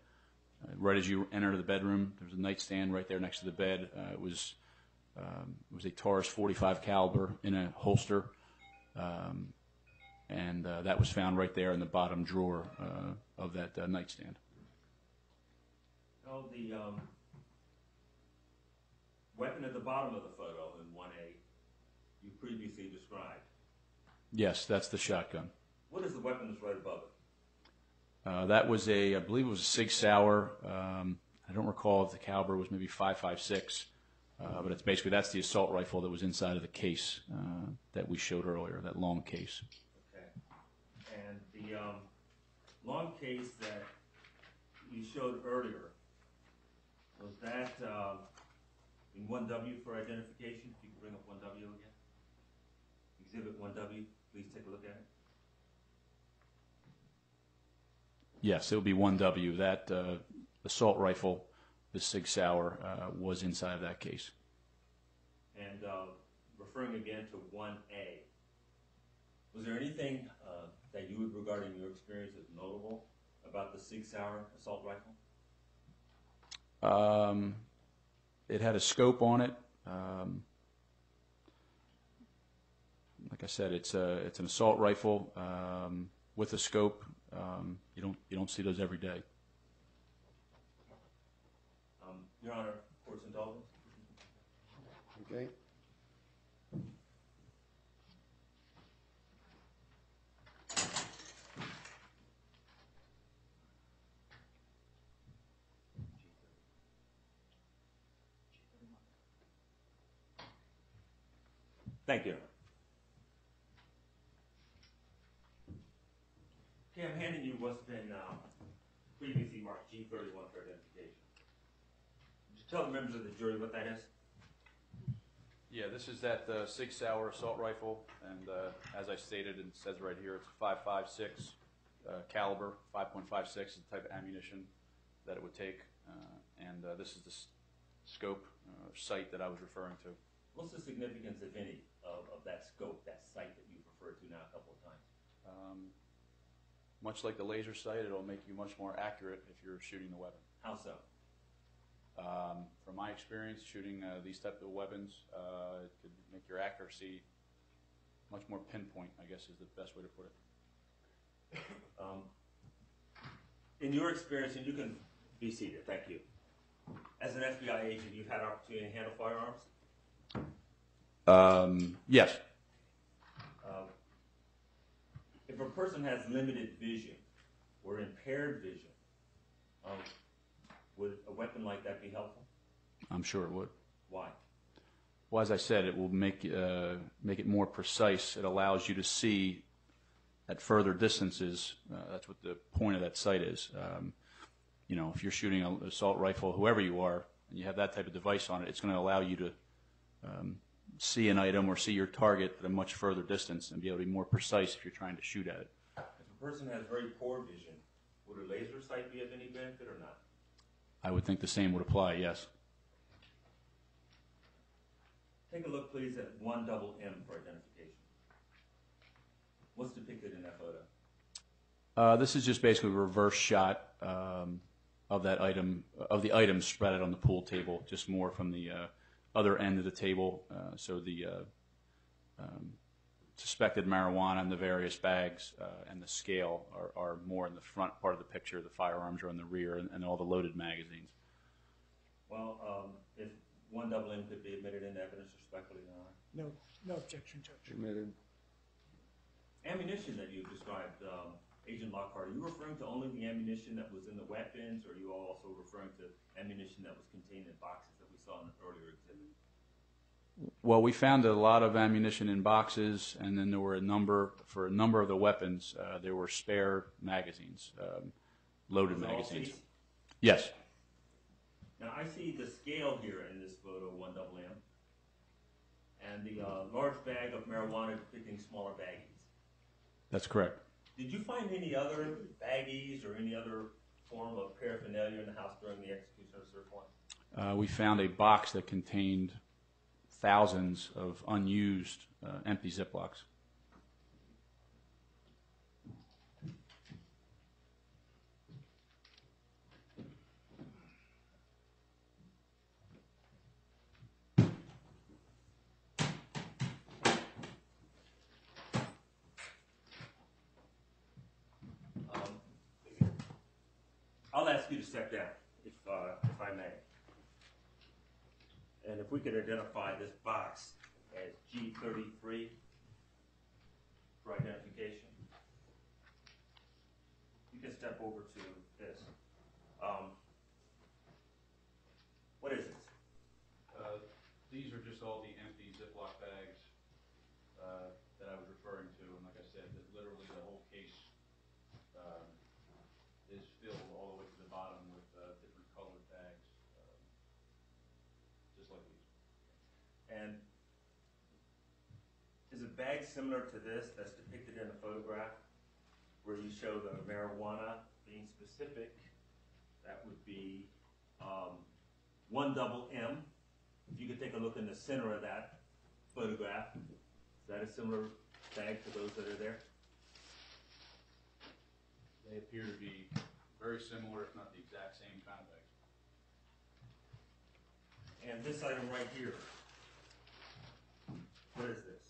Right as you enter the bedroom, there's a nightstand right there next to the bed. It was a Taurus .45 caliber in a holster, and that was found right there in the bottom drawer of that nightstand. Well, the weapon at the bottom of the photo in 1A you previously described. Yes, that's the shotgun. What is the weapon that's right above it? That was I believe it was a Sig Sauer. I don't recall if the caliber was maybe .556, but it's basically that's the assault rifle that was inside of the case that we showed earlier, that long case. Okay. And the long case that you showed earlier, was that in 1W for identification? If you could bring up 1W again. Exhibit 1W, please take a look at it. Yes, it would be 1W. That assault rifle, the Sig Sauer, was inside of that case. And referring again to 1A, was there anything that you would regard in your experience as notable about the Sig Sauer assault rifle? It had a scope on it. Like I said, it's an assault rifle with a scope. You don't see those every day. Your Honor, court's indulgence. Okay. Thank you. Okay, I'm handing you what's been previously marked G31 for identification. Just tell the members of the jury what that is. Yeah, this is that Sig Sauer assault rifle, and as I stated, it says right here, it's a .556 caliber. 5.56 is the type of ammunition that it would take, and this is the scope sight that I was referring to. What's the significance, if any, of that scope, that sight that you've referred to now a couple of times? Much like the laser sight, it'll make you much more accurate if you're shooting the weapon. How so? From my experience shooting these type of weapons, it could make your accuracy much more pinpoint, I guess is the best way to put it. In your experience, and you can be seated, thank you. As an FBI agent, you've had opportunity to handle firearms? Yes. If a person has limited vision or impaired vision, would a weapon like that be helpful? I'm sure it would. Why? Well, as I said, it will make it more precise. It allows you to see at further distances. That's what the point of that sight is. If you're shooting an assault rifle, whoever you are, and you have that type of device on it, it's going to allow you to see an item or see your target at a much further distance and be able to be more precise if you're trying to shoot at it. If a person has very poor vision, would a laser sight be of any benefit or not? I would think the same would apply, yes. Take a look, please, at 1MM for identification. What's depicted in that photo? This is just basically a reverse shot of that item, of the items spread out on the pool table, just more from the other end of the table. So the suspected marijuana in the various bags and the scale are more in the front part of the picture. The firearms are in the rear, and all the loaded magazines. Well, if 1MM could be admitted into evidence respectfully, Your Honor. No objection, Judge. Admitted. Ammunition that you described Agent Lockhart, are you referring to only the ammunition that was in the weapons, or are you also referring to ammunition that was contained in boxes that we saw in the earlier exhibit? Well, we found a lot of ammunition in boxes, and then there were for a number of the weapons, there were spare magazines, loaded Was it all magazines. seized? Yes, Now, I see the scale here in this photo, 1MM, and the large bag of marijuana depicting smaller baggies. that's correct. Did you find any other baggies or any other form of paraphernalia in the house during the execution of the search warrant? We found a box that contained thousands of unused empty Ziplocs. I'll ask you to step down, if I may. And if we could identify this box as G33 for identification. You can step over to this. What is this? These are just all the empty Ziploc bags that I was referring to, and like I said, that literally the whole case is filled all the way to the bottom with different colored bags, just like these. And is a bag similar to this that's depicted in the photograph where you show the marijuana being specific? That would be 1MM. If you could take a look in the center of that photograph, is that a similar bag to those that are there? They appear to be very similar, if not the exact same kind of bags. And this item right here, what is this?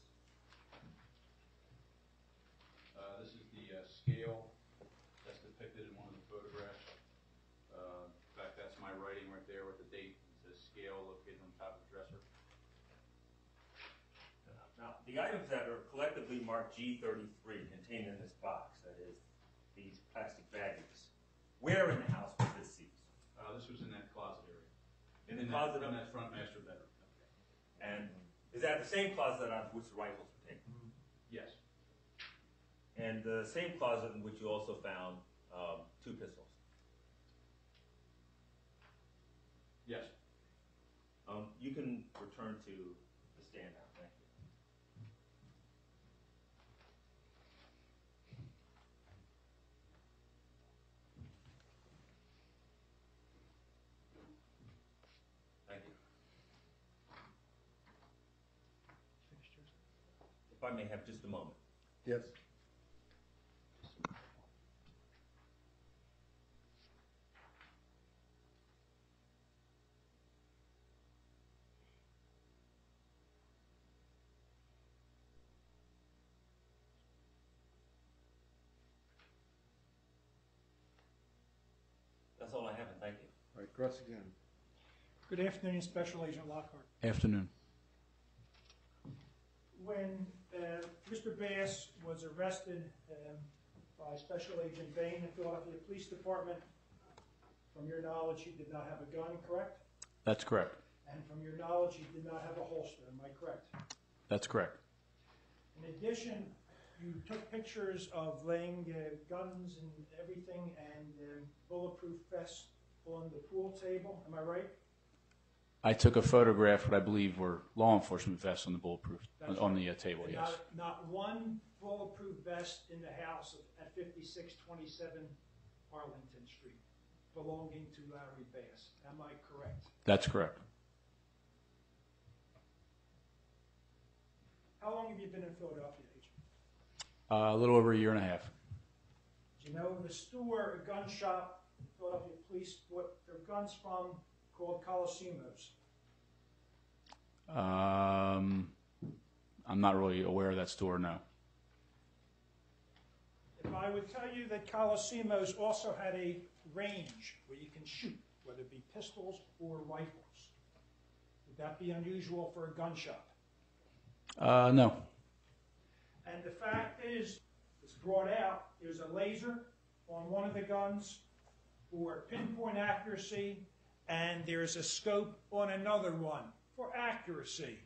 This is the scale that's depicted in one of the photographs. In fact, that's my writing right there with the date. It says scale located on top of the dresser. Now, the items that are collectively marked G33 contained in this box, that is, these plastic baggies, where in the house was this seized? This was in that closet area. In the closet in of- that front master bedroom. And is that the same closet out of which the rifles were taken? Yes. And the same closet in which you also found 2 pistols? Yes. You can return to the stand now. Thank you. Thank you. If I may have just a moment. Yes. That's all I have, and thank you. All right, cross again. Good afternoon, Special Agent Lockhart. Afternoon. When Mr. Bass was arrested by Special Agent Bain in the Philadelphia Police Department, from your knowledge, he did not have a gun, correct? That's correct. And from your knowledge, he did not have a holster, am I correct? That's correct. In addition, you took pictures of laying guns and everything and bulletproof vests on the pool table, am I right? I took a photograph, what I believe were law enforcement vests on the bulletproof, That's on right. the table, And yes. Not one bulletproof vest in the house at 5627 Arlington Street belonging to Larry Bass. Am I correct? That's correct. How long have you been in Philadelphia, Agent? A little over a year and a half. Do you know the store, a gun shop, Philadelphia police bought their guns from called Colosimo's? I'm not really aware of that store, no. If I would tell you that Colosimo's also had a range where you can shoot, whether it be pistols or rifles, would that be unusual for a gun shop? No. And the fact is, it's brought out, it there's a laser on one of the guns for pinpoint accuracy, and there's a scope on another one for accuracy.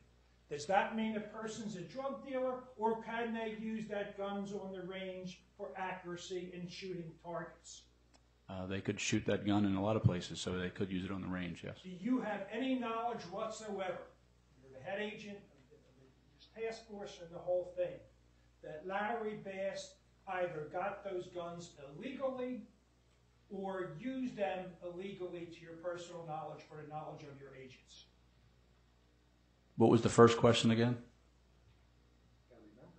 Does that mean a person's a drug dealer, or can they use that guns on the range for accuracy in shooting targets? They could shoot that gun in a lot of places, so they could use it on the range, yes. Do you have any knowledge whatsoever, you're the head agent of the task force and the whole thing, that Larry Bass either got those guns illegally or used them illegally to your personal knowledge for the knowledge of your agents? What was the first question again? Gotta remember.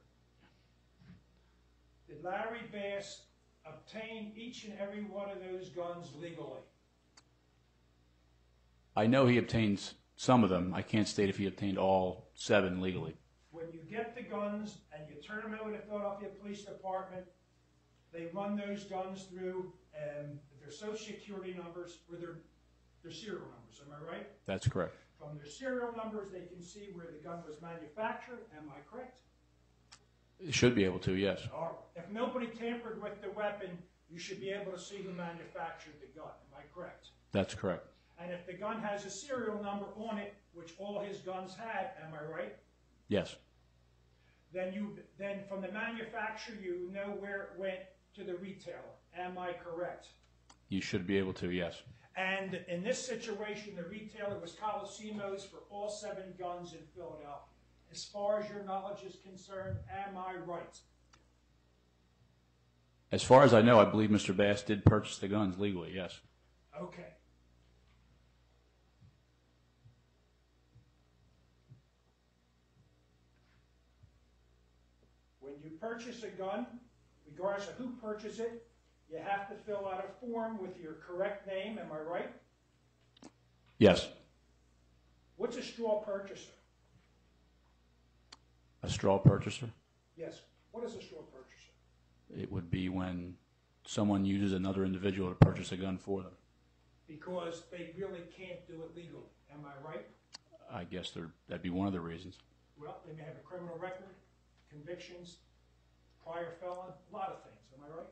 Did Larry Bass obtain each and every one of those guns legally? I know he obtained some of them. I can't state if he obtained all 7 legally. When you get the guns and you turn them over to the Philadelphia Police Department, they run those guns through their social security numbers or their serial numbers, am I right? That's correct. From their serial numbers, they can see where the gun was manufactured, am I correct? It should be able to, yes. All right. If nobody tampered with the weapon, you should be able to see who manufactured the gun, am I correct? That's correct. And if the gun has a serial number on it, which all his guns had, am I right? Yes. Then from the manufacturer, you know where it went to the retailer. Am I correct? You should be able to, yes. And in this situation, the retailer was Coliseumos for all 7 guns in Philadelphia. As far as your knowledge is concerned, am I right? As far as I know, I believe Mr. Bass did purchase the guns legally, yes. Okay. When you purchase a gun, regardless of who purchased it, you have to fill out a form with your correct name, am I right? Yes. What's a straw purchaser? A straw purchaser? Yes. What is a straw purchaser? It would be when someone uses another individual to purchase a gun for them. Because they really can't do it legally, am I right? I guess that'd be one of the reasons. Well, they may have a criminal record, convictions, prior felon, a lot of things, am I right?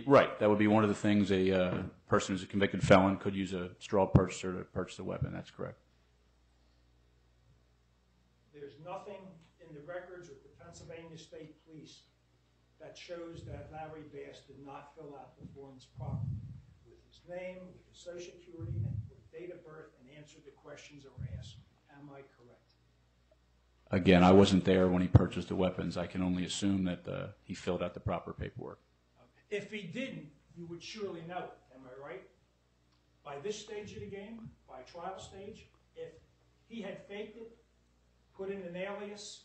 Right. That would be one of the things a person who's a convicted felon could use a straw purchaser to purchase a weapon. That's correct. There's nothing in the records of the Pennsylvania State Police that shows that Larry Bass did not fill out the forms properly with his name, with his social security, and with date of birth, and answered the questions that were asked. Am I correct? Again, I wasn't there when he purchased the weapons. I can only assume that he filled out the proper paperwork. If he didn't, you would surely know it, am I right? By this stage of the game, by trial stage, if he had faked it, put in an alias,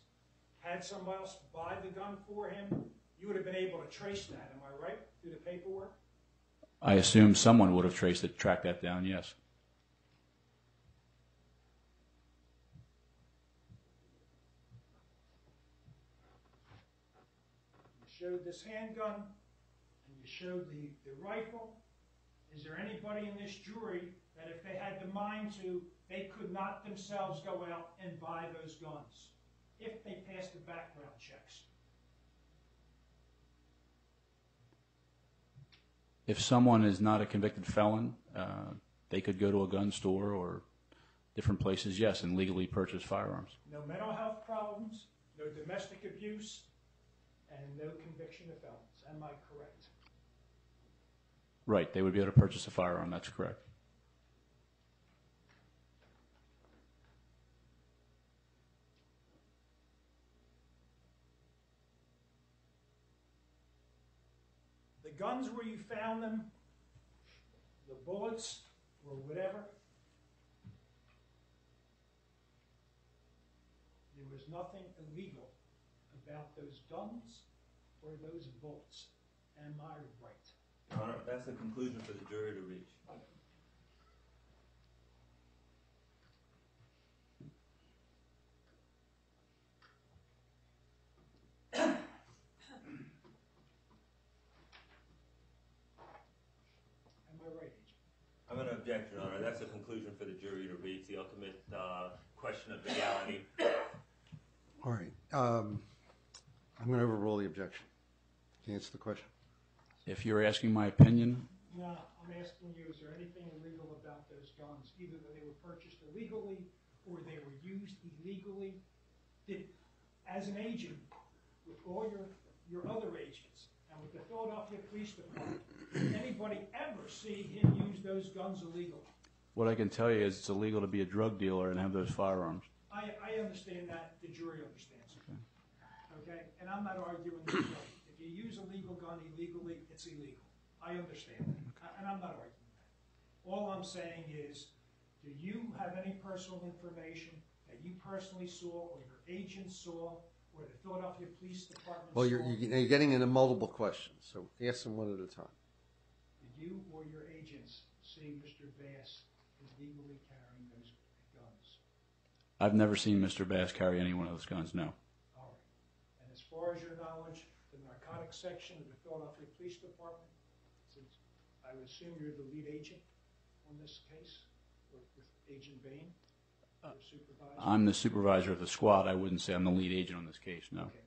had somebody else buy the gun for him, you would have been able to trace that, am I right, through the paperwork? I assume someone would have tracked that down, yes. You showed this handgun, and you showed the rifle. Is there anybody in this jury that if they had the mind to, they could not themselves go out and buy those guns if they passed the background checks? If someone is not a convicted felon, they could go to a gun store or different places, yes, and legally purchase firearms. No mental health problems, no domestic abuse, and no conviction of felons. Am I correct? Right, they would be able to purchase a firearm, that's correct. The guns where you found them, the bullets or whatever, there was nothing illegal about those guns or those bullets. Am I right? Your Honor, that's the conclusion for the jury to reach. Am I right, Agent? I'm going to object, Your Honor. That's a conclusion for the jury to reach. The ultimate question of legality. All right. I'm going to overrule the objection. Can you answer the question? If you're asking my opinion, No, I'm asking you, is there anything illegal about those guns? Either that they were purchased illegally or they were used illegally? As an agent, with all your other agents, and with the Philadelphia Police Department, did anybody ever see him use those guns illegally? what I can tell you is it's illegal to be a drug dealer and have those firearms. I understand that, the jury understands it. Okay? And I'm not arguing the point. If you use a legal gun illegally, it's illegal. I understand that, and I'm not arguing that. All I'm saying is, do you have any personal information that you personally saw, or your agent saw, or the Philadelphia Police Department Well, saw? you're getting into multiple questions, so ask them one at a time. Did you or your agents see Mr. Bass illegally carrying those guns? I've never seen Mr. Bass carry any one of those guns, no. All right. And as far as your knowledge, the narcotics section of the Philadelphia Police Department, since I would assume you're the lead agent on this case, or with Agent Bain, your supervisor? I'm the supervisor of the squad. I wouldn't say I'm the lead agent on this case, no. Okay.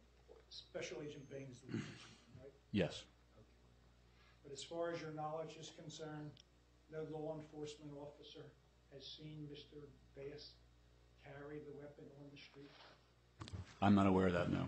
Special Agent Bain is the lead agent, right? Yes. Okay. But as far as your knowledge is concerned, no law enforcement officer has seen Mr. Bass carry the weapon on the street? I'm not aware of that, no.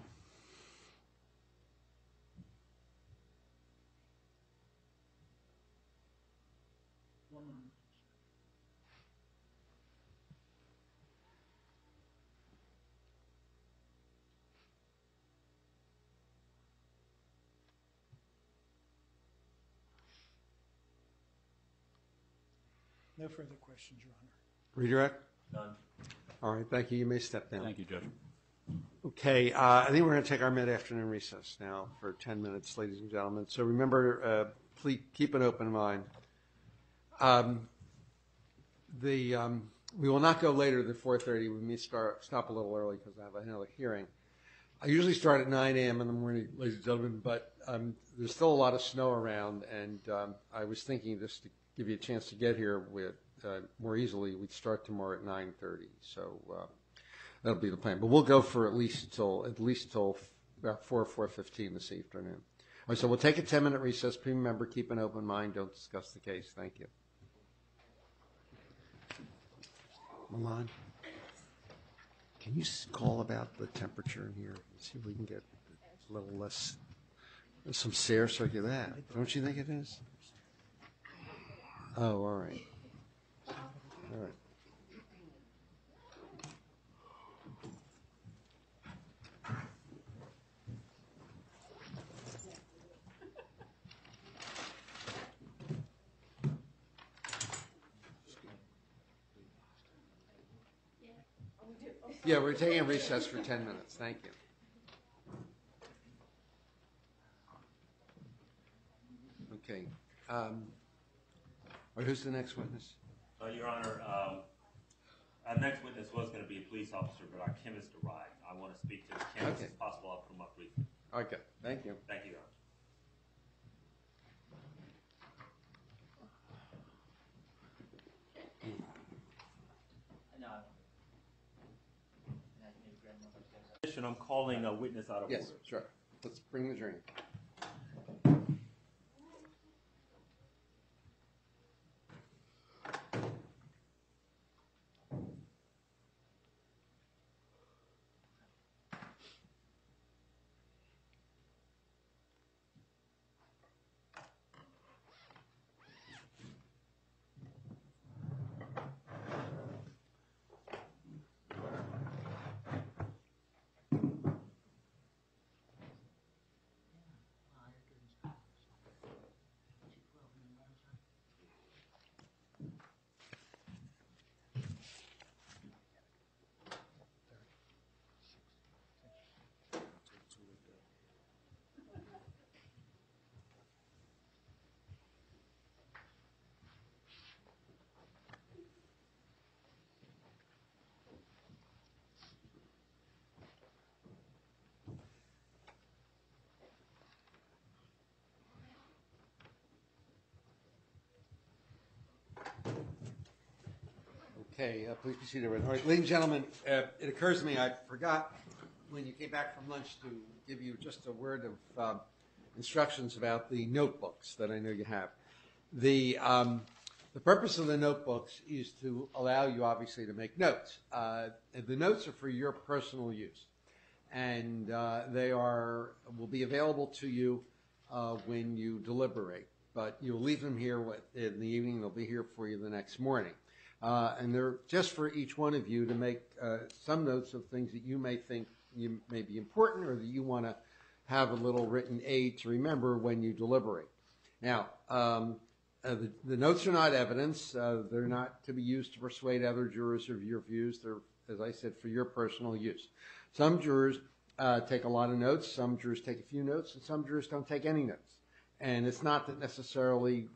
No further questions, Your Honor. Redirect? None. All right, thank you. You may step down. Thank you, Judge. Okay, I think we're going to take our mid-afternoon recess now for 10 minutes, ladies and gentlemen. So remember, please keep an open mind. We will not go later than 4:30. We may stop a little early because I have another hearing. I usually start at 9 a.m. in the morning, ladies and gentlemen, but there's still a lot of snow around, and I was thinking just to give you a chance to get here with more easily, we'd start tomorrow at 9:30. So that'll be the plan. But we'll go for at least till about 4:15 this afternoon. All right, so we'll take a 10-minute recess. Please remember, keep an open mind. Don't discuss the case. Thank you. Milan, can you call about the temperature in here? See if we can get a little less. There's some air circulation. Don't you think it is? Oh, all right. All right. Yeah, we're taking a recess for 10 minutes. Thank you. Okay. All right, who's the next witness? Your Honor, our next witness was going to be a police officer, but our chemist arrived. I want to speak to the chemist. Okay. If possible, I'll put him up briefly. Okay, thank you. Thank you, Your Honor. I'm calling a witness out of Yes, order. sure. Let's bring the drink. Okay, please be seated. All right, ladies and gentlemen, it occurs to me I forgot when you came back from lunch to give you just a word of instructions about the notebooks that I know you have. The purpose of the notebooks is to allow you, obviously, to make notes. The notes are for your personal use, and they will be available to you when you deliberate. But you'll leave them here in the evening. They'll be here for you the next morning. And they're just for each one of you to make some notes of things that you may think may be important or that you want to have a little written aid to remember when you deliberate. Now, the notes are not evidence. They're not to be used to persuade other jurors of your views. They're, as I said, for your personal use. Some jurors take a lot of notes. Some jurors take a few notes, and some jurors don't take any notes. And it's not that necessarily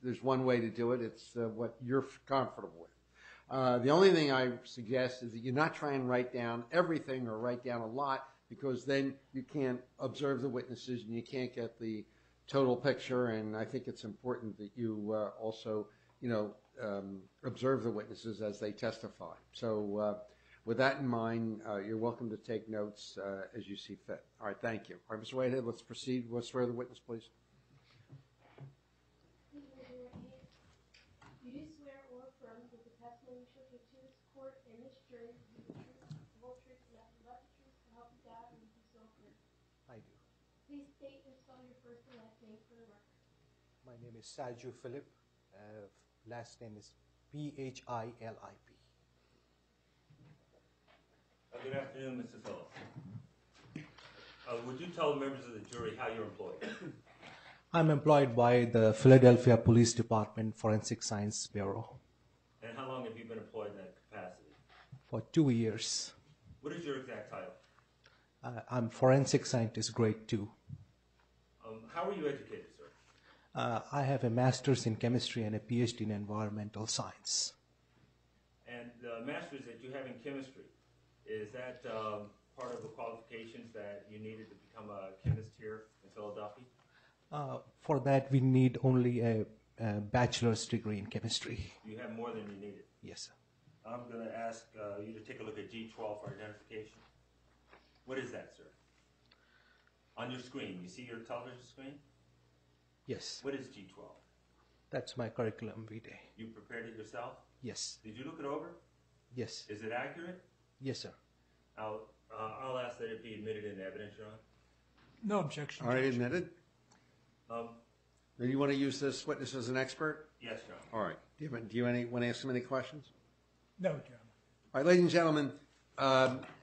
there's one way to do it. It's what you're comfortable with. The only thing I suggest is that you not try and write down everything or write down a lot, because then you can't observe the witnesses and you can't get the total picture. And I think it's important that you also, observe the witnesses as they testify. So with that in mind, you're welcome to take notes as you see fit. All right, thank you. All right, Mr. Whitehead, let's proceed. We'll swear the witness, please. Please raise your right hand. You do swear or affirm that the testimony you shall give to this court and this jury will be the truth, the whole truth, and nothing but the truth, to help you God and be so affirmed. I do. Please state and spell your first and last name for the record. My name is Saju Philip. Last name is Philip. Good afternoon, Mr. Phillips. Would you tell the members of the jury how you're employed? I'm employed by the Philadelphia Police Department Forensic Science Bureau And how long have you been employed in that capacity? for 2 years. What is your exact title? I'm forensic scientist grade 2. How were you educated, sir? I have a master's in chemistry and a PhD in environmental science. And the master's that you have in chemistry, is that part of the qualifications that you needed to become a chemist here in Philadelphia? For that, we need only a bachelor's degree in chemistry. You have more than you needed. Yes, sir. I'm going to ask you to take a look at G12 for identification. What is that, sir? On your screen, you see your television screen? Yes. What is G12? That's my curriculum vitae. You prepared it yourself? Yes. Did you look it over? Yes. Is it accurate? Yes, sir. I'll ask that it be admitted into evidence, Your Honor. No objection. All right, admitted. Um, Do you want to use this witness as an expert? yes, Your Honor. All right. Do you want to ask him any questions? No, Your Honor. All right, ladies and gentlemen,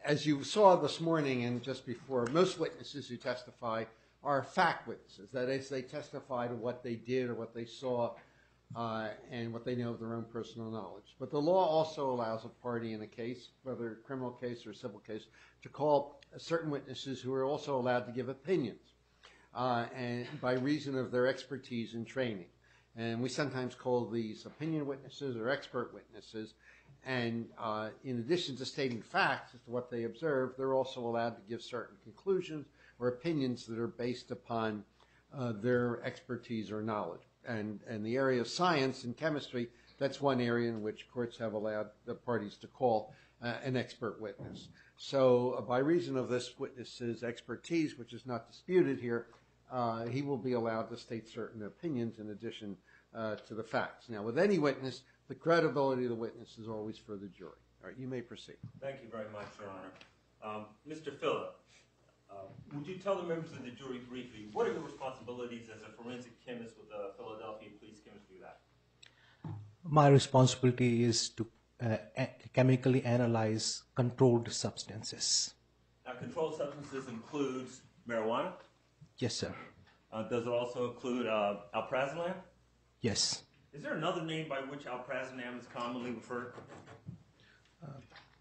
as you saw this morning and just before, most witnesses who testify are fact witnesses. That is, they testify to what they did or what they saw and what they know of their own personal knowledge. But the law also allows a party in a case, whether a criminal case or a civil case, to call certain witnesses who are also allowed to give opinions and by reason of their expertise and training. And we sometimes call these opinion witnesses or expert witnesses. And in addition to stating facts as to what they observed, they're also allowed to give certain conclusions or opinions that are based upon their expertise or knowledge. And the area of science and chemistry, that's one area in which courts have allowed the parties to call an expert witness. So by reason of this witness's expertise, which is not disputed here, he will be allowed to state certain opinions in addition to the facts. Now, with any witness, the credibility of the witness is always for the jury. All right, you may proceed. Thank you very much, Your Honor. Mr. Phillip, would you tell the members of the jury briefly, what are your responsibilities as a forensic chemist with the Philadelphia Police Chemistry Lab? My responsibility is to chemically analyze controlled substances. Now, controlled substances includes marijuana. Yes, sir. Does it also include alprazolam? Yes. Is there another name by which alprazolam is commonly referred?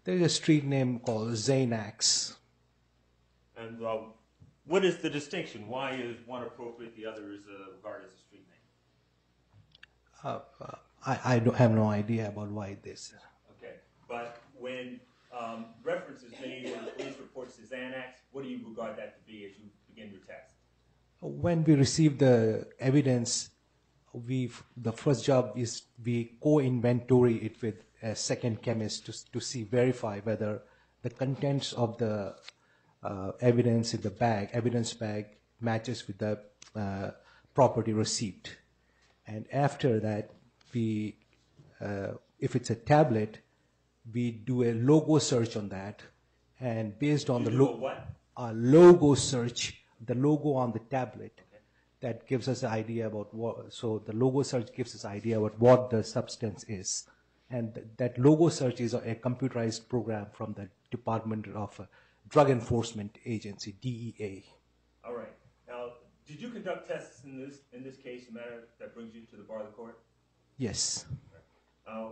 There is a street name called Xanax. And what is the distinction? Why is one appropriate, the other is regarded as a street name? I have no idea about why this. Okay, but when reference is made in the police reports to Xanax, what do you regard that to be as you begin your test? When we receive the evidence, the first job is we co-inventory it with a second chemist to verify whether the contents of the evidence in the evidence bag matches with the property receipt. And after that, we, if it's a tablet, we do a logo search on that, and based on You the do a what? a logo search, the logo on the tablet, that gives us an idea about what. So the logo search gives us an idea about what the substance is, and that logo search is a computerized program from the Department of Drug Enforcement Agency, DEA. All right. Now, did you conduct tests in this case, the matter that brings you to the bar of the court? Yes. Now,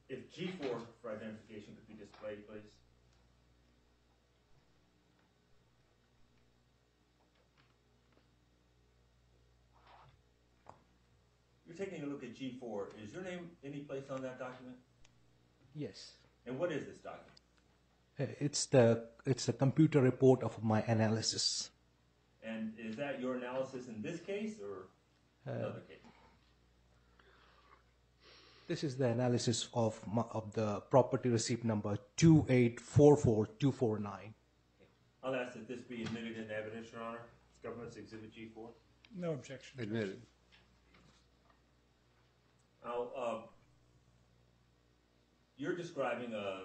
if G4 for identification could be displayed, please. You're taking a look at G4. Is your name any place on that document? Yes. And what is this document? It's a computer report of my analysis. And is that your analysis in this case or another case? This is the analysis of the property receipt number 2844249. I'll ask that this be admitted in evidence, Your Honor. It's Government's Exhibit G4. No objection. Admitted. Now, you're describing a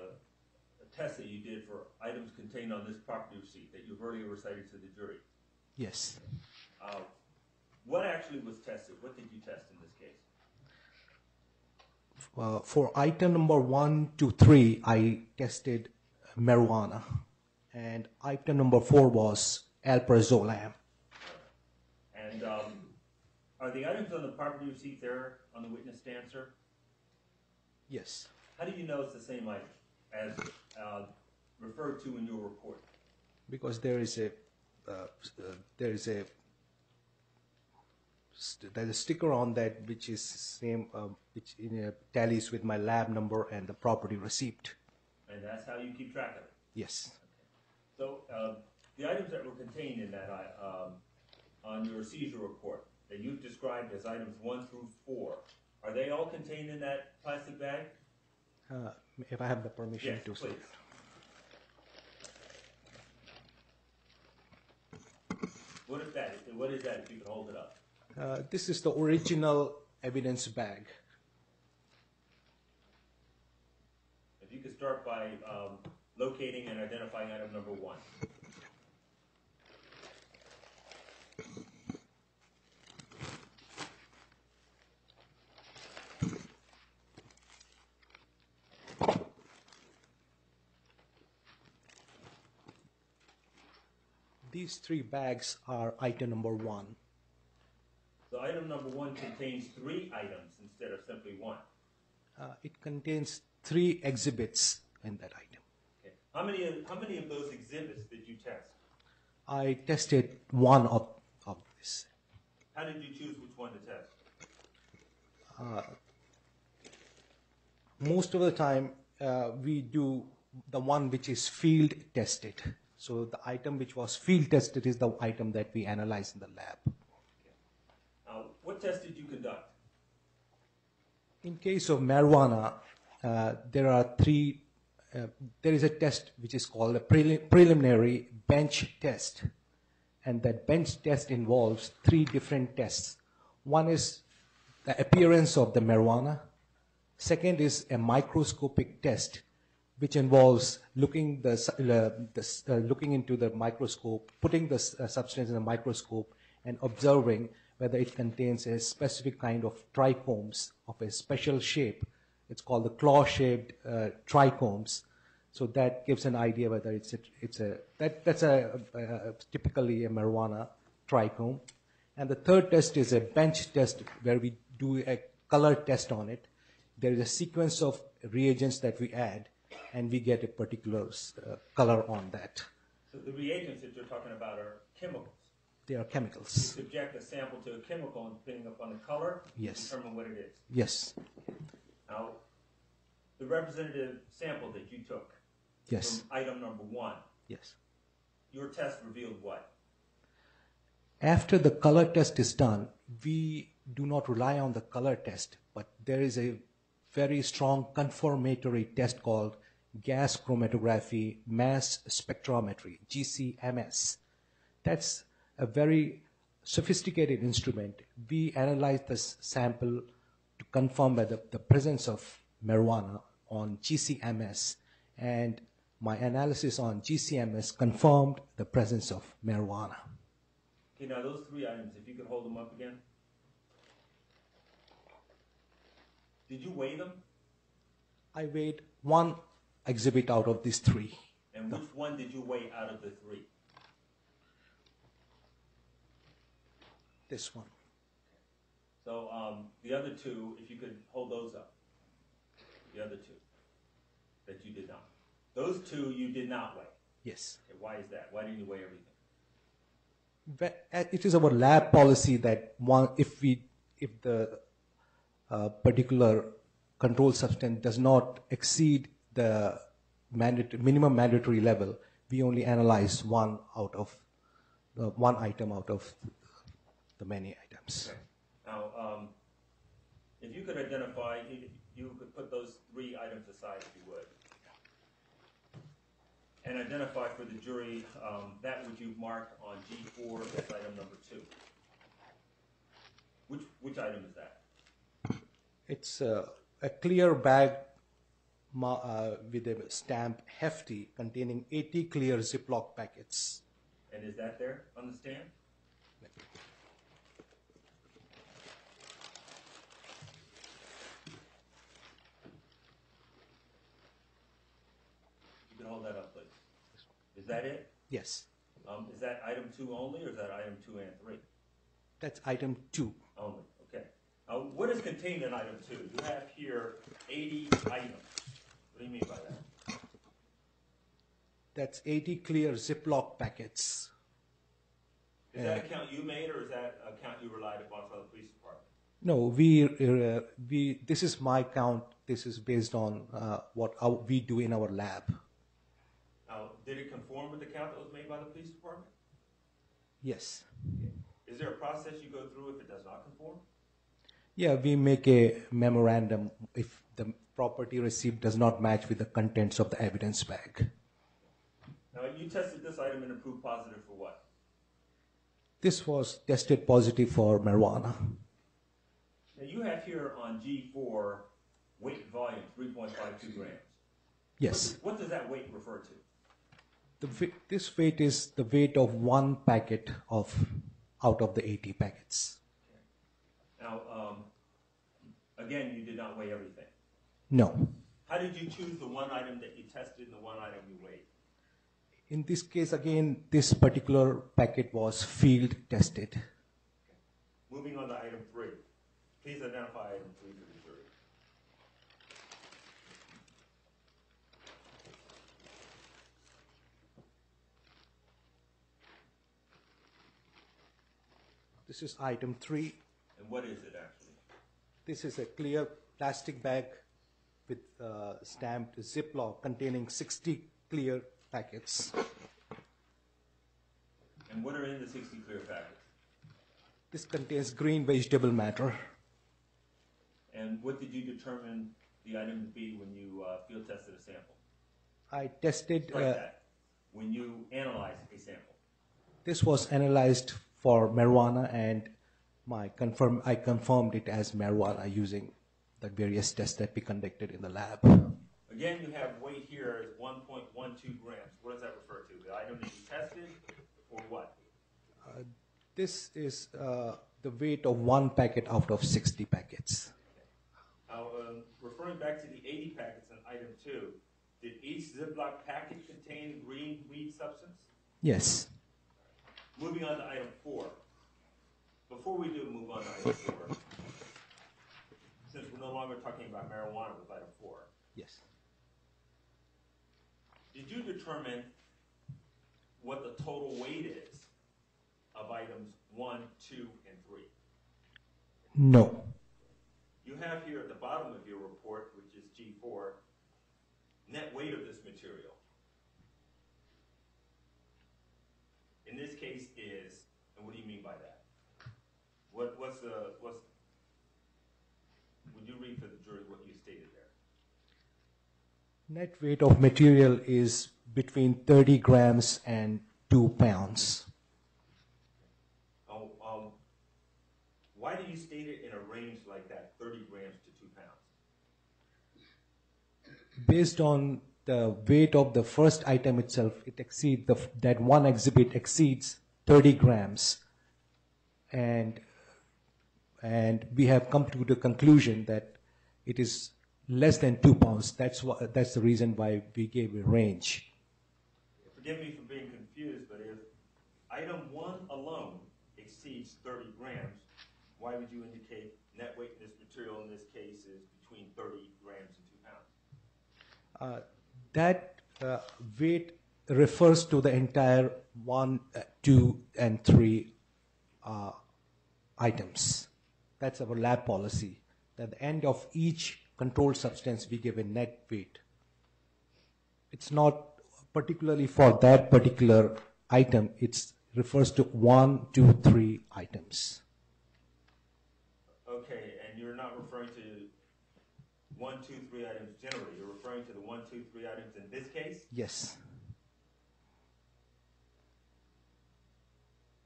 test that you did for items contained on this property receipt that you've earlier recited to the jury. Yes. What actually was tested? What did you test in this case? For item number 1 to 3, I tested marijuana, and item number 4 was alprazolam. And are the items on the property receipt there on the witness stand, sir? Yes. How do you know it's the same item as referred to in your report? Because there's a sticker on that which is same, which tallies with my lab number and the property receipt. And that's how you keep track of it? Yes. So the items that were contained in that on your seizure report that you've described as items 1 through 4, are they all contained in that plastic bag? If I have the permission Yes, to say. please. What is that? What is that, if you could hold it up? This is the original evidence bag. If you could start by locating and identifying item number 1. These 3 bags are item number 1. So item number 1 contains 3 items instead of simply 1. It contains 3 exhibits in that item. Okay. How many of those exhibits did you test? I tested one of this. How did you choose which one to test? Most of the time, we do the one which is field tested. So the item which was field tested is the item that we analyze in the lab. What test did you conduct? In case of marijuana, there are 3. There is a test which is called a preliminary bench test, and that bench test involves 3 different tests. One is the appearance of the marijuana. Second is a microscopic test, which involves looking into the microscope, putting the substance in the microscope, and observing whether it contains a specific kind of trichomes of a special shape. It's called the claw-shaped trichomes. So that gives an idea whether that's typically a marijuana trichome. And the third test is a bench test where we do a color test on it. There is a sequence of reagents that we add, and we get a particular color on that. So the reagents that you're talking about are chemicals. They are You chemicals. subject a sample to a chemical, and depending upon the color, Yes. you determine what it is. Yes. Now, the representative sample that you took Yes. from item number 1, Yes. your test revealed what? After the color test is done, we do not rely on the color test, but there is a very strong confirmatory test called gas chromatography mass spectrometry, GCMS. That's a very sophisticated instrument. We analyzed the sample to confirm whether the presence of marijuana on GCMS, and my analysis on GCMS confirmed the presence of marijuana. Okay, now those three items, if you could hold them up again. Did you weigh them? I weighed one exhibit out of these three. And which one did you weigh out of the three? This one. So the other two, if you could hold those up. The other two that you did not. Those two you did not weigh. Yes. Okay, why is that? Why didn't you weigh everything? It is our lab policy that if the particular control substance does not exceed the minimum mandatory level, we only analyze one item out of the many items. Okay. Now, if you could identify, you could put those three items aside if you would, and identify for the jury that which you've marked on G4 as item number 2. Which item is that? It's a clear bag with a stamp hefty containing 80 clear Ziploc packets. And is that there on the stand? You can hold that up, please. Is that it? Yes, Is that item 2 only, or is that item 2 and 3? that's item 2. Only, okay. What is contained in item 2? You have here 80 items. What do you mean by that? That's 80 clear Ziploc packets. Is that a count you made, or is that a count you relied upon from the police department? No, this is my count. This is based on what we do in our lab. Now, did it conform with the count that was made by the police department? Yes. Is there a process you go through if it does not conform? Yeah, we make a memorandum if the property received does not match with the contents of the evidence bag. Now, you tested this item and it proved positive for what? This was tested positive for marijuana. Now, you have here on G4 weight volume 3.52 grams. Yes. What does that weight refer to? This weight is the weight of one packet out of the 80 packets. Now, again, you did not weigh everything. No. How did you choose the one item that you tested and the one item you weighed? In this case, again, this particular packet was field tested. Moving on to item 3. Please identify item 3 for the jury. This is item 3. And what is it actually? This is a clear plastic bag with stamped Ziploc containing 60 clear packets. And what are in the 60 clear packets? This contains green vegetable matter. And what did you determine the item to be when you field tested a sample? I tested. Strike that. When you analyzed a sample. This was analyzed for marijuana, and I confirmed it as marijuana using the various tests that we conducted in the lab. Again, you have weight here as 1.12 grams. What does that refer to? The item that you tested, or what? This is the weight of one packet out of 60 packets. Now, referring back to the 80 packets in item 2, did each Ziploc packet contain green weed substance? Yes. Moving on to item 4. Before we do move on to item 4, since we're no longer talking about marijuana with item 4, Yes. did you determine what the total weight is of items 1, 2, and 3? No. You have here at the bottom of your report, which is G4, net weight of this material. In this case is, and what do you mean by that? Would you read for the jury what you stated there? Net weight of material is between 30 grams and 2 pounds. Why do you state it in a range like that, 30 grams to 2 pounds? Based on the weight of the first item itself, it exceeds that one exhibit exceeds 30 grams, and we have come to the conclusion that it is less than 2 pounds. That's the reason why we gave a range. Forgive me for being confused, but if item 1 alone exceeds 30 grams, why would you indicate net weight in this material in this case is between 30 grams and 2 pounds? That weight refers to the entire 1, 2, and 3 items. That's our lab policy. At the end of each controlled substance, we give a net weight. It's not particularly for that particular item. It refers to 1, 2, 3 items. Okay, and you're not referring to 1, 2, 3 items generally. You're referring to the 1, 2, 3 items in this case? Yes.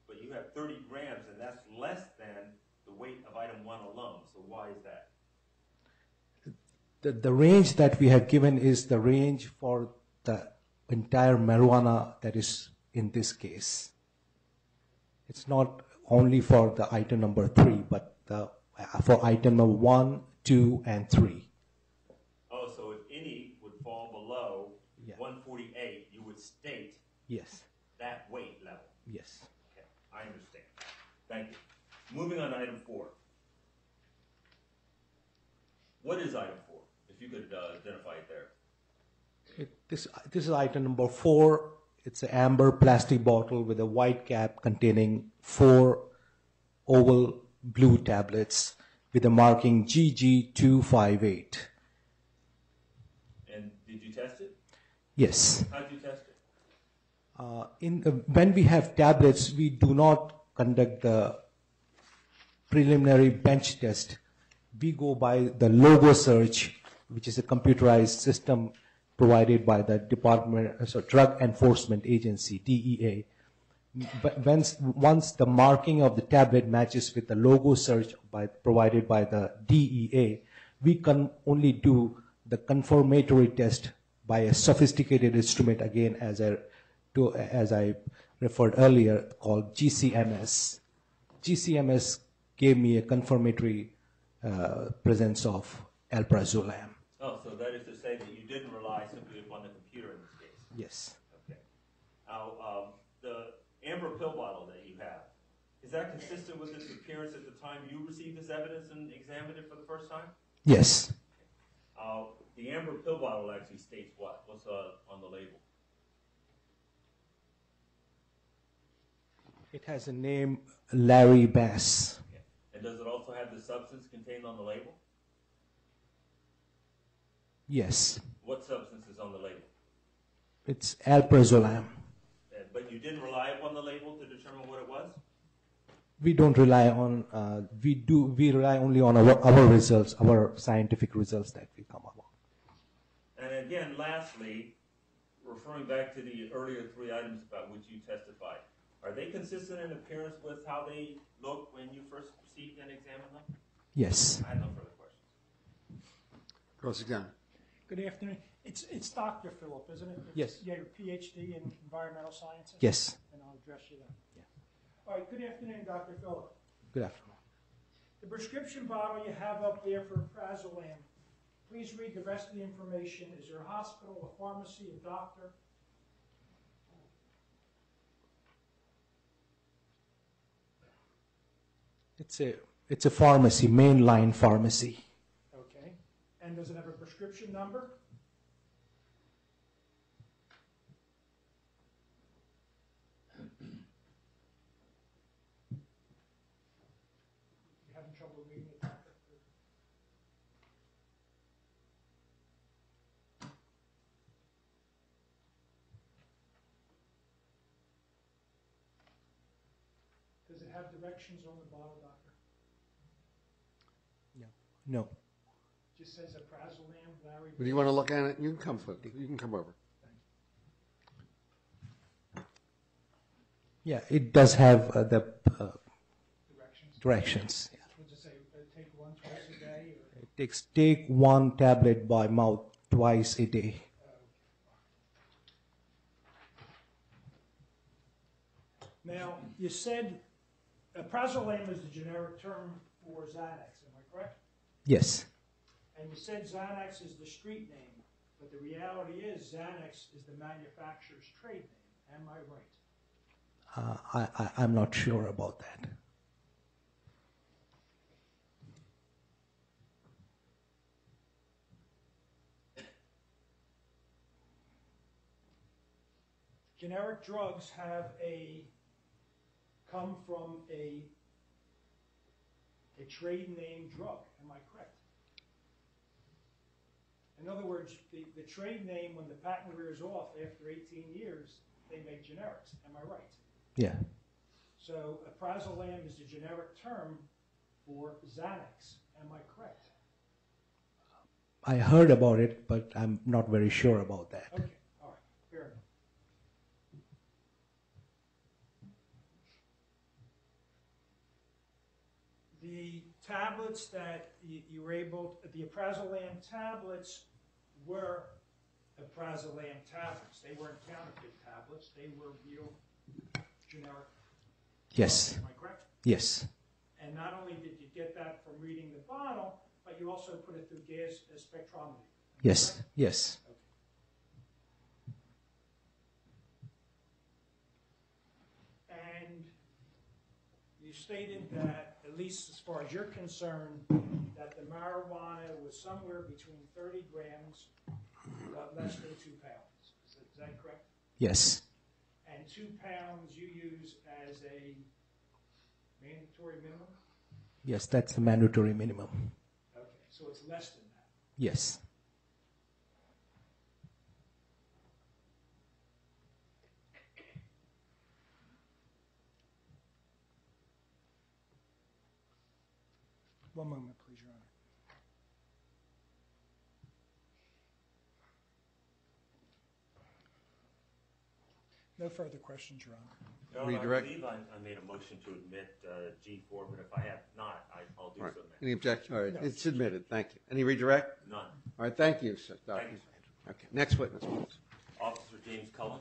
But you have 30 grams, and that's less than the weight of item 1 alone. So why is that? The range that we have given is the range for the entire marijuana that is in this case. It's not only for the item number 3, but for item number 1, 2, and 3. Oh, so if any would fall below Yeah. 148, you would state Yes. that weight level. Yes. Okay, I understand. Thank you. Moving on to item 4. What is item 4? If you could identify it there. This is item number 4. It's an amber plastic bottle with a white cap containing 4 oval blue tablets with the marking GG258. And did you test it? Yes. How did you test it? When we have tablets, we do not conduct the preliminary bench test. We go by the logo search, which is a computerized system provided by the Drug Enforcement Agency, DEA. But once the marking of the tablet matches with the logo search provided by the DEA, we can only do the confirmatory test by a sophisticated instrument, again, as I referred earlier, called GCMS. GCMS gave me a confirmatory presence of alprazolam. Oh, so that is to say that you didn't rely simply upon the computer in this case. Yes. Okay. Now, the amber pill bottle that you have, is that consistent with its appearance at the time you received this evidence and examined it for the first time? Yes. The amber pill bottle actually states what? What's on the label? It has a name, Larry Bass. Okay. And does it also have the substance contained on the label? Yes. What substance is on the label? It's alprazolam. But you didn't rely upon the label to determine what it was? We don't rely on, we rely only on our results, our scientific results that we come about. And again, lastly, referring back to the earlier 3 items about which you testified, are they consistent in appearance with how they looked when you first received and examined them? Yes. I have no further questions. Cross-examine. Good afternoon. It's Dr. Phillip, isn't it? Yes. You have your PhD in environmental sciences? Yes. And I'll address you then. Yeah. All right, good afternoon, Dr. Phillip. Good afternoon. The prescription bottle you have up there for prazolam, please read the rest of the information. Is there a hospital, a pharmacy, a doctor? It's a pharmacy, mainline pharmacy. Okay. And does it have a prescription number? You having trouble reading it, Doctor? Does it have directions on the bottle, Doctor? No. Just says a prazolam, Larry. Do you want to look at it? You can come over. Yeah, it does have the Directions. directions. Yeah. take one tablet by mouth twice a day. Now, you said prazolam is the generic term for Xanax, am I correct? Yes. And you said Xanax is the street name, but the reality is Xanax is the manufacturer's trade name. Am I right? I'm not sure about that. Generic drugs come from a trade name drug. Am I correct? In other words, the trade name, when the patent wears off after 18 years, they make generics. Am I right? Yeah. So prazolam is the generic term for Xanax. Am I correct? I heard about it, but I'm not very sure about that. Okay, all right, fair enough. The tablets that you were able, the prazolam tablets were prazolam tablets. They weren't counterfeit tablets. They were real generic. Yes. Am I correct? Yes. And not only did you get that from reading the bottle, but you also put it through gas spectrometry. Yes. Yes. And you stated that, at least as far as you're concerned, that the marijuana was somewhere between 30 grams, but less than 2 pounds. Is that correct? Yes. And 2 pounds you use as a mandatory minimum? Yes, that's the mandatory minimum. Okay, so it's less than that. Yes. One moment, please, Your Honor. No further questions, Your Honor. Your Honor, Redirect. I believe I made a motion to admit G4, but if I have not, I'll do All right. so Any now. objection? All right, No. it's submitted. Thank you. Any redirect? None. All right, thank you, sir. Dr. Thank you. Okay, next witness, please. Officer James Cullen.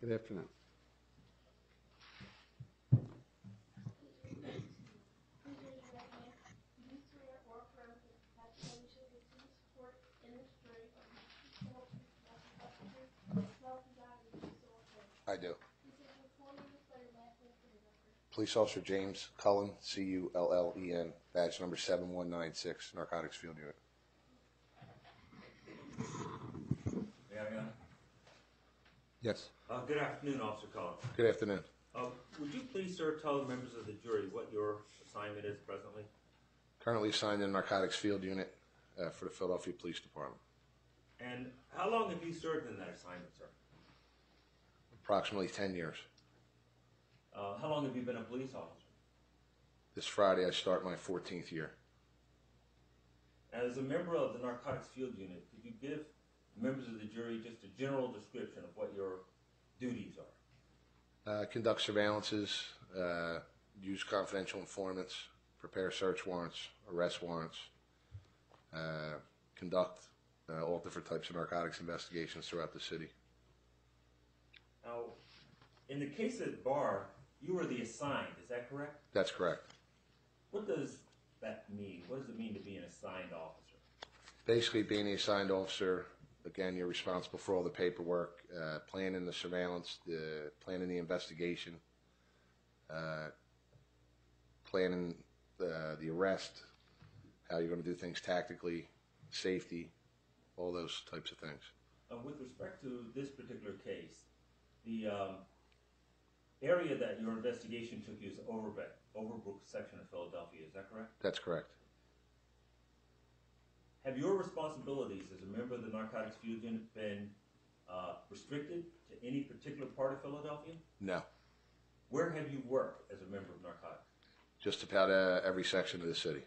Good afternoon. Please raise your right hand. Do you swear or affirm that the testimony you shall give to this court in this jury of the criminal truth, nothing but the truth, self and God, and so forth? I do. Please state your full name and spell your last name for the record. Police Officer James Cullen, Cullen, badge number 7196, Narcotics Field Unit. May I, Yes. Good afternoon, Officer Cullen. Good afternoon. Would you please, sir, tell the members of the jury what your assignment is presently? Currently assigned in Narcotics Field Unit for the Philadelphia Police Department. And how long have you served in that assignment, sir? Approximately 10 years. How long have you been a police officer? This Friday I start my 14th year. As a member of the Narcotics Field Unit, could you give members of the jury just a general description of what your duties are? Conduct surveillances, use confidential informants, prepare search warrants, arrest warrants, conduct all different types of narcotics investigations throughout the city. Now, in the case at bar, you were the assigned, is that correct? That's correct. What does that mean? What does it mean to be an assigned officer? Basically, being the assigned officer, again, you're responsible for all the paperwork, planning the surveillance, planning the investigation, planning the arrest, how you're going to do things tactically, safety, all those types of things. With respect to this particular case, the area that your investigation took you is Overbrook section of Philadelphia, is that correct? That's correct. Have your responsibilities as a member of the Narcotics Field Unit been restricted to any particular part of Philadelphia? No. Where have you worked as a member of Narcotics? Just about every section of the city.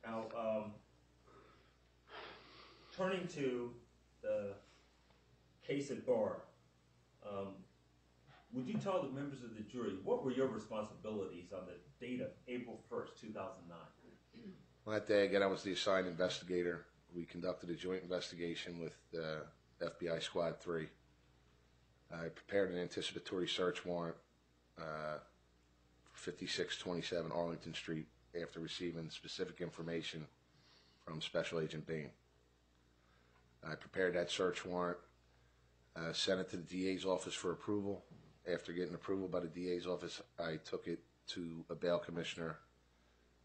Now, turning to the case at bar, would you tell the members of the jury what were your responsibilities on the date of April 1st, 2009? On that day, again, I was the assigned investigator. We conducted a joint investigation with FBI Squad 3. I prepared an anticipatory search warrant for 5627 Arlington Street after receiving specific information from Special Agent Bain. I prepared that search warrant, sent it to the DA's office for approval. After getting approval by the DA's office, I took it to a bail commissioner.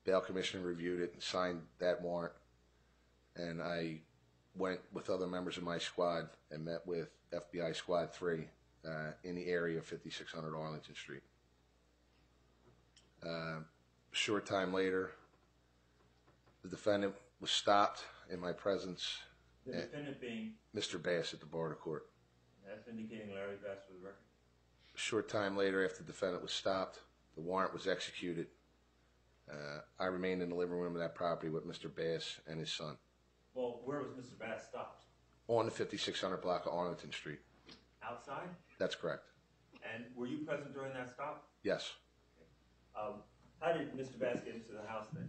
Bail commissioner reviewed it and signed that warrant. And I went with other members of my squad and met with FBI Squad 3 in the area of 5600 Arlington Street. Short time later, the defendant was stopped in my presence. The defendant being? Mr. Bass at the Bar of Court. That's indicating Larry Bass for the record. A short time later, after the defendant was stopped, the warrant was executed. I remained in the living room of that property with Mr. Bass and his son. Well, where was Mr. Bass stopped? On the 5600 block of Arlington Street. Outside? That's correct. And were you present during that stop? Yes. How did Mr. Bass get into the house then?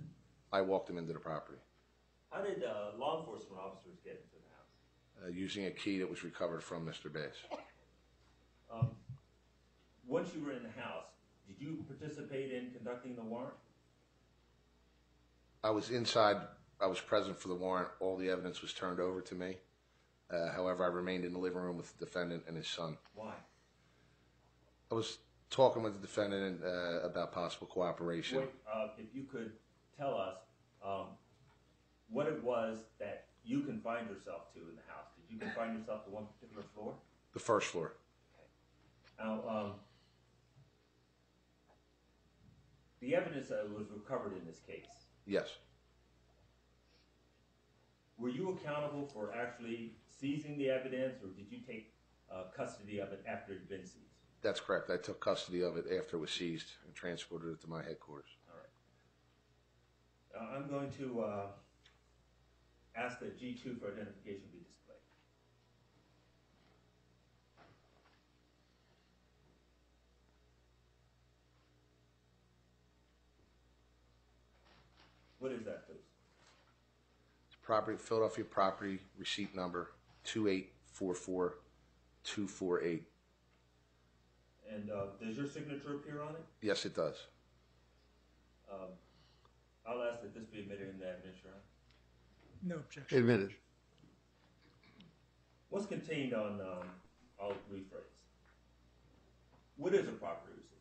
I walked him into the property. How did law enforcement officers get into the house? Using a key that was recovered from Mr. Bass. Once you were in the house, did you participate in conducting the warrant? I was inside. I was present for the warrant. All the evidence was turned over to me. However, I remained in the living room with the defendant and his son. Why? I was talking with the defendant about possible cooperation. Wait, if you could tell us what it was that you confined yourself to in the house. Did you confine yourself to one particular floor? The first floor. Okay. Now, the evidence that was recovered in this case, Yes. were you accountable for actually seizing the evidence, or did you take custody of it after it had been seized? That's correct. I took custody of it after it was seized and transported it to my headquarters. All right. I'm going to ask that G2 for identification be displayed. What is that, please? Property, Philadelphia property receipt number 2844248. And does your signature appear on it? Yes, it does. I'll ask that this be admitted in the evidence, Your Honor. No objection. Admitted. What's contained on, I'll rephrase. What is a property receipt?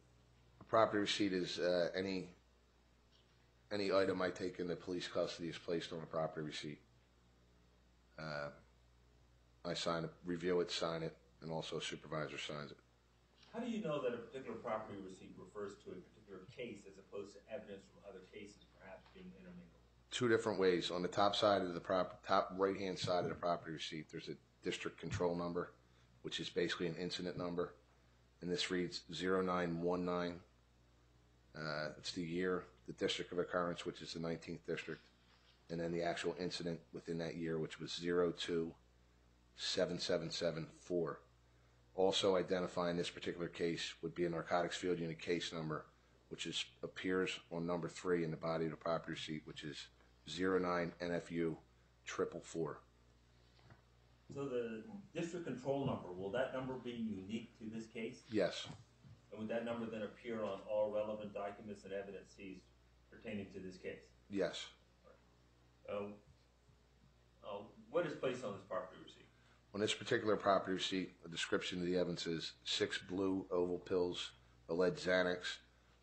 A property receipt is any item I take into police custody is placed on a property receipt. I sign it, review it, sign it, and also a supervisor signs it. How do you know that a particular property receipt refers to a particular case as opposed to evidence from other cases perhaps being intermingled? Two different ways. On the top side of the top right-hand side of the property receipt, there's a district control number, which is basically an incident number, and this reads 0919. It's the year, the district of occurrence, which is the 19th district, and then the actual incident within that year, which was 027774. Also identifying this particular case would be a Narcotics Field Unit case number, which appears on number 3 in the body of the property receipt, which is 09NFU 444. So the district control number, will that number be unique to this case? Yes. And would that number then appear on all relevant documents and evidence seized pertaining to this case? Yes. What is placed on this property receipt? On this particular property receipt, a description of the evidence is 6 blue oval pills, alleged Xanax,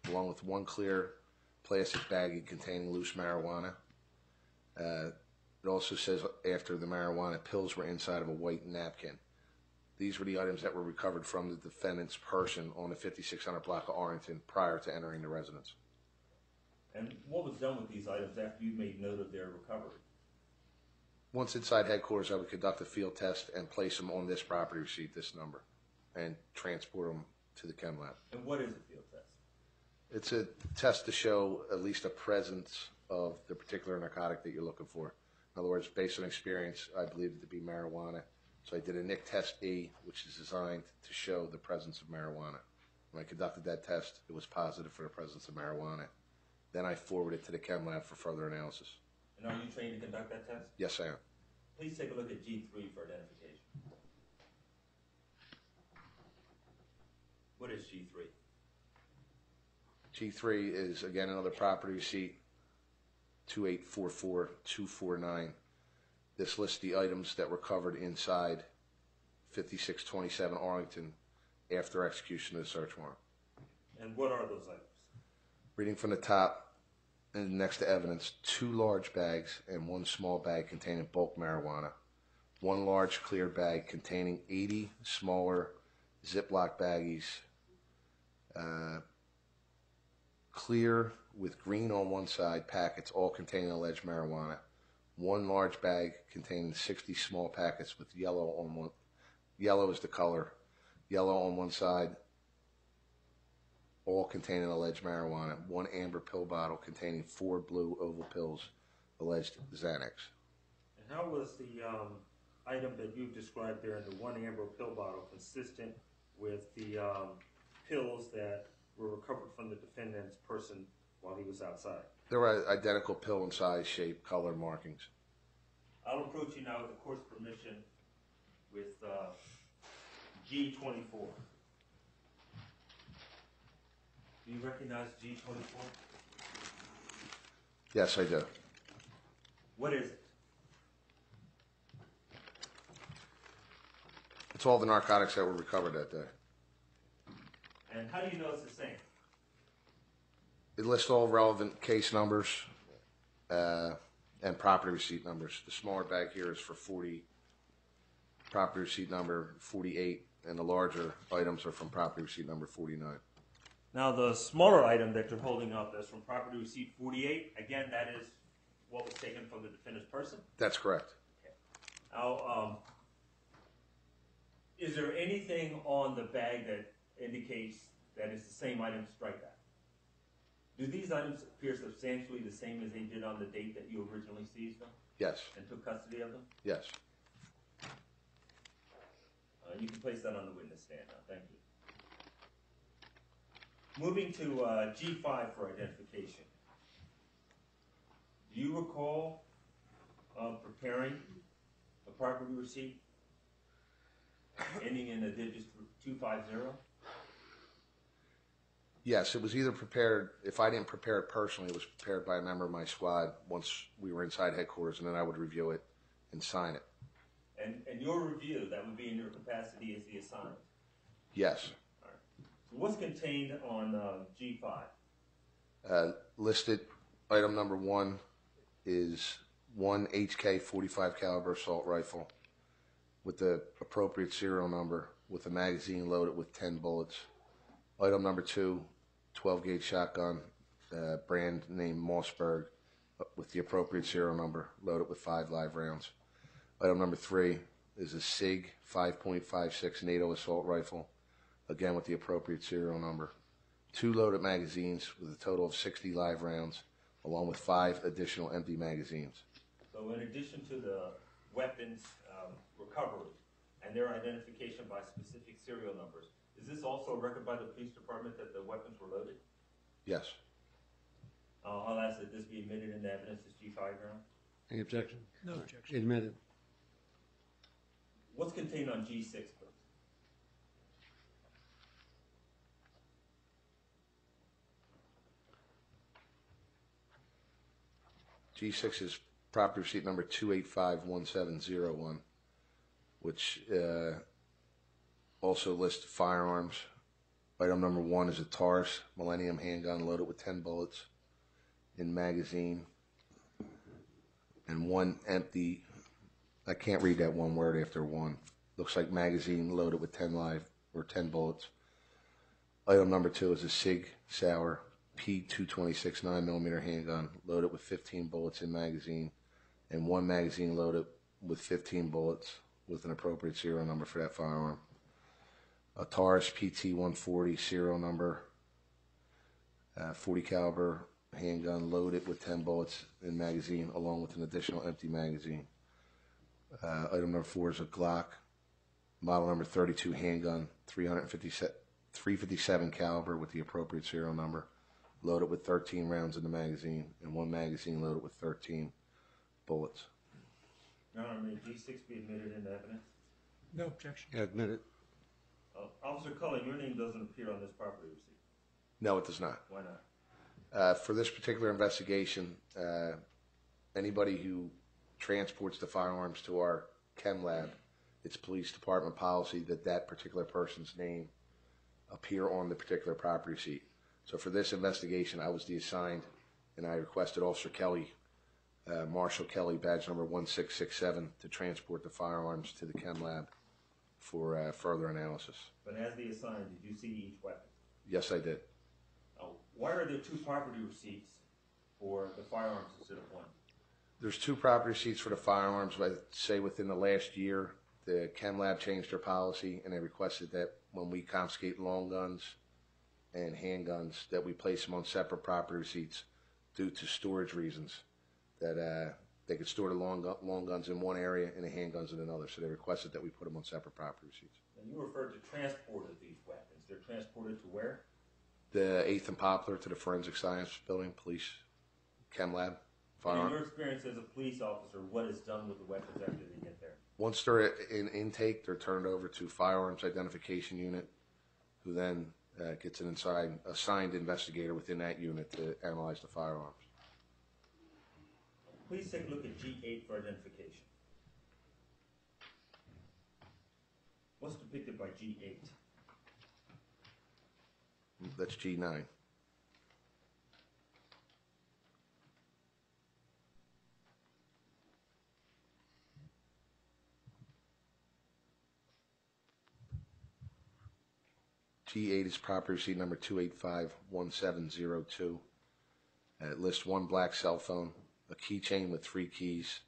along with 1 clear plastic baggie containing loose marijuana. It also says after the marijuana, pills were inside of a white napkin. These were the items that were recovered from the defendant's person on the 5600 block of Arlington prior to entering the residence. And what was done with these items after you made note of their recovery? Once inside headquarters, I would conduct a field test and place them on this property receipt, this number, and transport them to the chem lab. And what is a field test? It's a test to show at least a presence of the particular narcotic that you're looking for. In other words, based on experience, I believe it to be marijuana. So I did a NIC test E, which is designed to show the presence of marijuana. When I conducted that test, it was positive for the presence of marijuana. Then I forwarded it to the chem lab for further analysis. And are you trained to conduct that test? Yes, I am. Please take a look at G3 for identification. What is G3? G3 is, again, another property receipt, 2844249. This lists the items that were covered inside 5627 Arlington after execution of the search warrant. And what are those items? Reading from the top and next to evidence, 2 large bags and 1 small bag containing bulk marijuana, 1 large clear bag containing 80 smaller Ziploc baggies, clear with green on one side packets, all containing alleged marijuana, 1 large bag containing 60 small packets with yellow on one. Yellow is the color. Yellow on one side, all containing alleged marijuana. 1 amber pill bottle containing 4 blue oval pills, alleged Xanax. And how was the item that you've described there in the 1 amber pill bottle consistent with the pills that were recovered from the defendant's person while he was outside? There were identical pill and size, shape, color markings. I'll approach you now with the court's permission with G24. Do you recognize G24? Yes, I do. What is it? It's all the narcotics that were recovered that day. And how do you know it's the same? It lists all relevant case numbers and property receipt numbers. The smaller bag here is for 40, property receipt number 48, and the larger items are from property receipt number 49. Now, the smaller item that you're holding up is from property receipt 48. Again, that is what was taken from the defendant's person? That's correct. Okay. Now, is there anything on the bag that indicates that it's the same item? Strike that. Do these items appear substantially the same as they did on the date that you originally seized them Yes. and took custody of them? Yes. You can place that on the witness stand now. Thank you. Moving to G5 for identification. Do you recall preparing a property receipt ending in the digits 250? Yes, it was either prepared, if I didn't prepare it personally, it was prepared by a member of my squad once we were inside headquarters, and then I would review it and sign it. And your review, that would be in your capacity as the assigned? Yes. All right. So what's contained on G5? Listed item number 1 is 1 HK 45 caliber assault rifle with the appropriate serial number with a magazine loaded with 10 bullets. Item number 2, 12 gauge shotgun, brand name Mossberg, with the appropriate serial number loaded with 5 live rounds. Item number 3 is a SIG 5.56 NATO assault rifle, again with the appropriate serial number. 2 loaded magazines with a total of 60 live rounds, along with 5 additional empty magazines. So in addition to the weapons recovery and their identification by specific serial numbers, is this also a record by the police department that the weapons were loaded? Yes. I'll ask that this be admitted into evidence as G5 ground. Any objection? No objection. Admitted. What's contained on G6, please? G6 is property receipt number 2851701, which also lists firearms. Item number 1 is a Taurus Millennium handgun loaded with 10 bullets in magazine, and 1 empty, I can't read that one word after 1. Looks like magazine loaded with 10 bullets. Item number 2 is a Sig Sauer P226 9mm handgun loaded with 15 bullets in magazine, and 1 magazine loaded with 15 bullets with an appropriate serial number for that firearm. A Taurus PT-140 serial number, 40 caliber handgun loaded with 10 bullets in magazine, along with an additional empty magazine. Item number 4 is a Glock, model number 32 handgun, 357 caliber with the appropriate serial number, loaded with 13 rounds in the magazine, and one magazine loaded with 13 bullets. Your Honor, may G6 be admitted into evidence? No objection. Yeah, admit it. Officer Cullen, your name doesn't appear on this property receipt. No, it does not. Why not? For this particular investigation, anybody who transports the firearms to our chem lab, it's police department policy that that particular person's name appear on the particular property receipt. So for this investigation, I was the assigned, and I requested Officer Kelly, Marshall Kelly, badge number 1667, to transport the firearms to the chem lab for further analysis. But as the assigned, did you see each weapon? Yes, I did. Why are there 2 property receipts for the firearms instead of 1? There's 2 property receipts for the firearms. I'd say within the last year, the chem lab changed their policy, and they requested that when we confiscate long guns and handguns, that we place them on separate property receipts due to storage reasons, that they could store the long guns in one area and the handguns in another. So they requested that we put them on separate property receipts. And you referred to transport of these weapons. They're transported to where? The 8th and Poplar to the Forensic Science Building, police, chem lab, firearm. In your experience as a police officer, what is done with the weapons after they get there? Once they're in intake, they're turned over to Firearms Identification Unit, who then gets an assigned investigator within that unit to analyze the firearms. Please take a look at G8 for identification. What's depicted by G8? That's G9. G8 is property receipt number 2851702. It lists 1 black cell phone, a keychain with 3 keys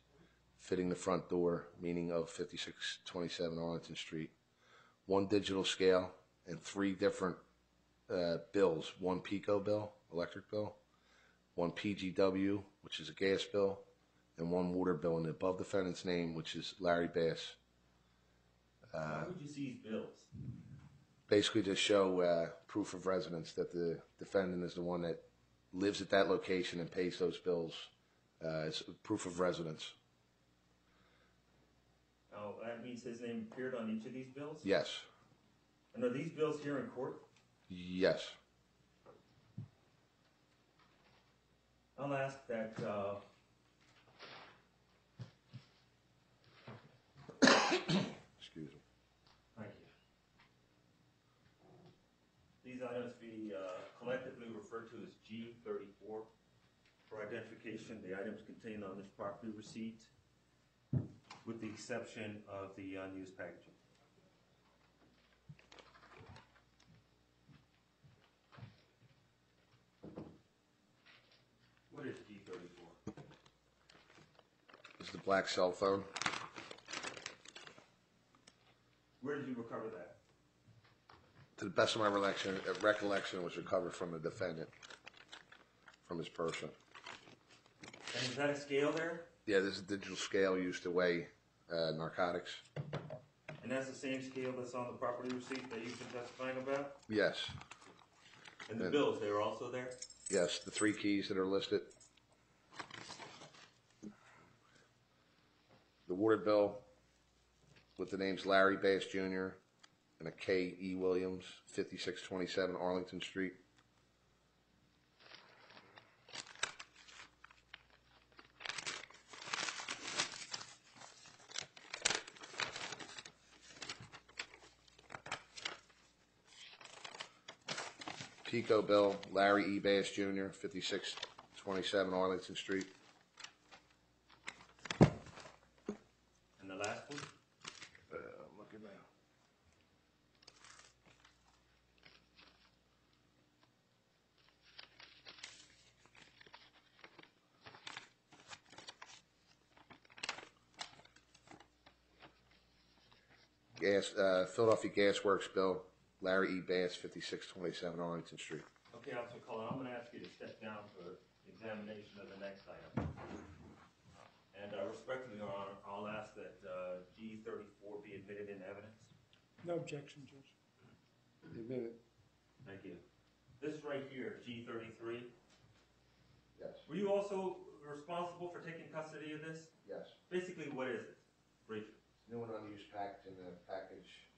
fitting the front door, meaning of 5627 Arlington Street, 1 digital scale, and 3 different bills, 1 PICO bill, electric bill, 1 PGW, which is a gas bill, and 1 water bill in the above defendant's name, which is Larry Bass. How would you see these bills? Basically to show proof of residence that the defendant is the one that lives at that location and pays those bills. It's proof of residence. Now, that means his name appeared on each of these bills? Yes. And are these bills here in court? Yes. I'll ask that Excuse me. thank you. These items be collectively referred to as G34 for identification. The items contained on this property receipt, with the exception of the unused packaging. What is G34? This is the black cell phone. Where did you recover that? To the best of my recollection, it was recovered from the defendant, from his person. And is that a scale there? Yeah, this is a digital scale used to weigh narcotics. And that's the same scale that's on the property receipt that you've been testifying about? Yes. And the bills, they were also there? Yes, the 3 keys that are listed. The water bill with the names Larry Bass Jr. and a K. E. Williams, 5627 Arlington Street. Pico bill, Larry E. Bass Jr., 5627 Arlington Street. And the last one? I'm looking now. Philadelphia Gas Works bill, Larry E. Bass, 5627 Arlington Street. Okay, Officer Cullen, I'm going to ask you to step down for examination of the next item. And respectfully, Your Honor, I'll ask that G34 be admitted into evidence. No objection, Judge. Admitted. Thank you. This right here, G33, Yes. were you also responsible for taking custody of this? Yes. Basically, what is it? Briefly. New and unused package in the package,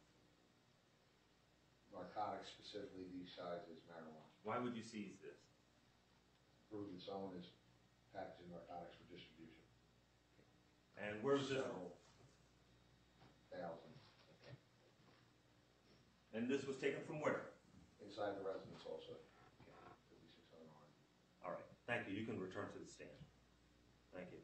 narcotics, specifically these sizes, marijuana. Why would you seize this? Prove that someone is packaging narcotics for distribution. And where was this? Several thousand. And this was taken from where? Inside the residence also. 5600 Arlington. All right. Thank you. You can return to the stand. Thank you.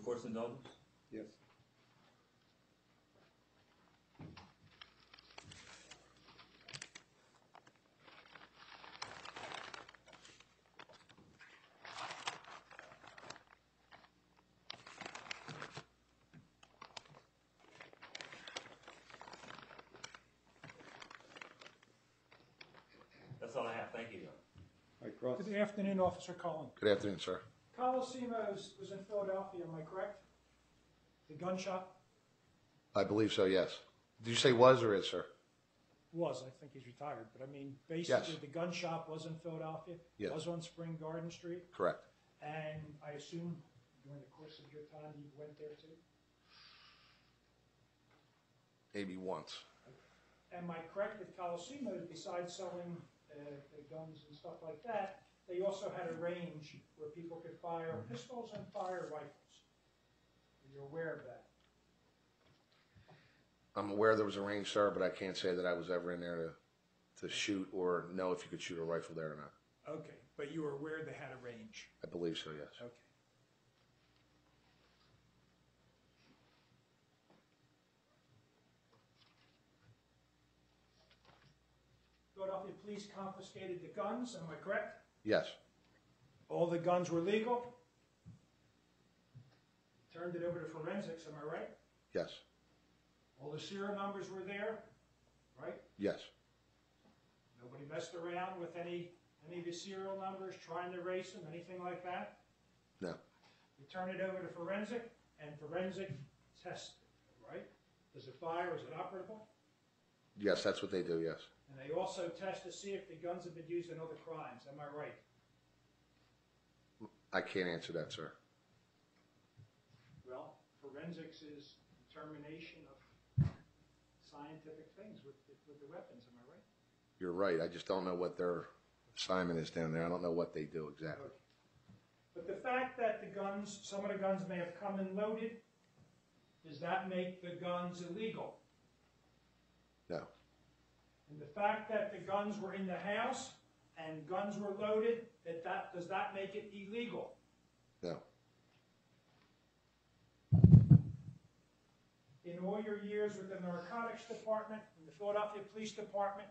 Court's indulgence? Yes. That's all I have. Thank you, Your Honor. All right, cross. Good afternoon, Officer Cullen. Good afternoon, sir. Coliseumos was in Philadelphia, am I correct? The gun shop I believe so, yes. Did you say was or is, sir? was, I think he's retired, but I mean, basically, Yes. the gun shop was in Philadelphia? Yes. Was on Spring Garden Street? Correct. And I assume during the course of your time, you went there too? Maybe once. Am I correct that Coliseumos, besides selling the guns and stuff like that, they also had a range where people could fire pistols and fire rifles? Are you aware of that? I'm aware there was a range, sir, but I can't say that I was ever in there to shoot or know if you could shoot a rifle there or not. Okay, but you were aware they had a range? I believe so, yes. Okay. Philadelphia police confiscated the guns, am I correct? Yes. All the guns were legal? Turned it over to forensics, am I right? Yes. All the serial numbers were there, right? Yes. Nobody messed around with any of the serial numbers, trying to erase them, anything like that? No. You turn it over to forensic, and forensic tests it, right? Does it fire? Is it operable? Yes, that's what they do, yes. And they also test to see if the guns have been used in other crimes, am I right? I can't answer that, sir. Well, forensics is determination of scientific things with the weapons, am I right? You're right. I just don't know what their assignment is down there. I don't know what they do exactly. But the fact that the guns, some of the guns may have come in loaded, does that make the guns illegal? No. And the fact that the guns were in the house and guns were loaded, does that make it illegal? No. In all your years with the narcotics department, in the Philadelphia Police Department,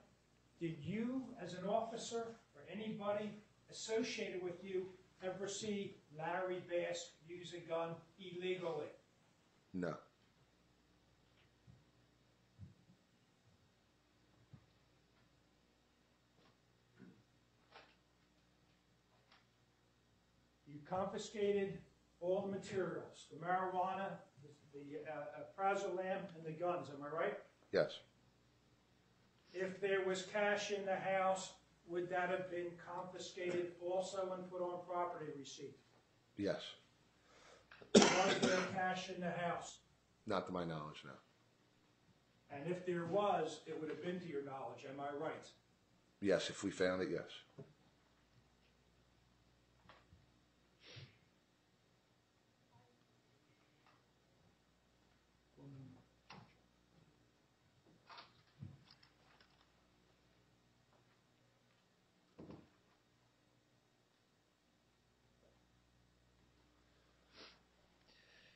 did you, as an officer, or anybody associated with you, ever see Larry Bass use a gun illegally? No. You confiscated all the materials, the marijuana, the prazolam, and the guns, am I right? Yes. If there was cash in the house, would that have been confiscated also and put on property receipt? Yes. Was there cash in the house? Not to my knowledge, no. And if there was, it would have been to your knowledge, am I right? Yes, if we found it, yes.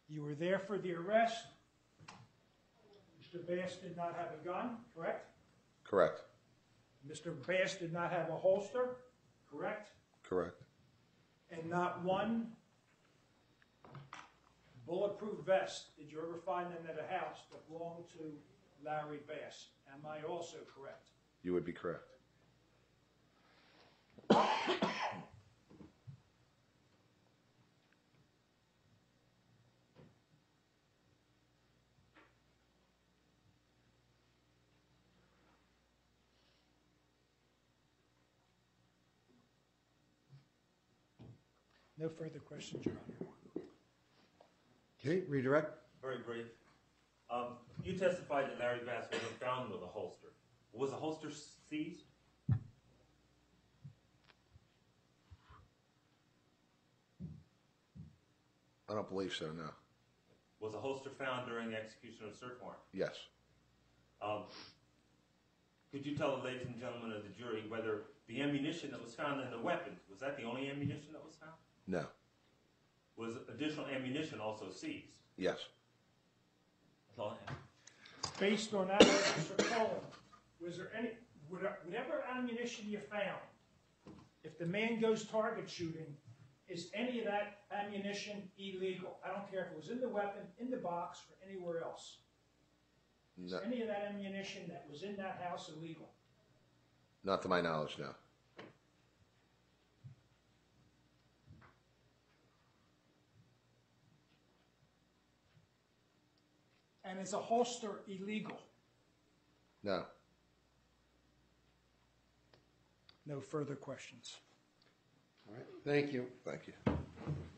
You were there for the arrest. Mr. Bass did not have a gun, correct? Correct. Mr. Bass did not have a holster, correct? Correct. And not one bulletproof vest did you ever find in a house that belonged to Larry Bass. Am I also correct? You would be correct. No further questions, Your Honor. Okay, redirect. Very brief. You testified that Larry Bass wasn't found with a holster. Was the holster seized? I don't believe so, no. Was a holster found during the execution of the search warrant? Yes. Could you tell the ladies and gentlemen of the jury whether the ammunition that was found in the weapons, was that the only ammunition that was found? No. Was additional ammunition also seized? Yes. That's all I have. Based on that, Mr. Cullen, was there any, whatever ammunition you found, if the man goes target shooting, is any of that ammunition illegal? I don't care if it was in the weapon, in the box, or anywhere else. Is No. any of that ammunition that was in that house illegal? Not to my knowledge, no. And is a holster illegal? No. No further questions. All right, thank you. Thank you. All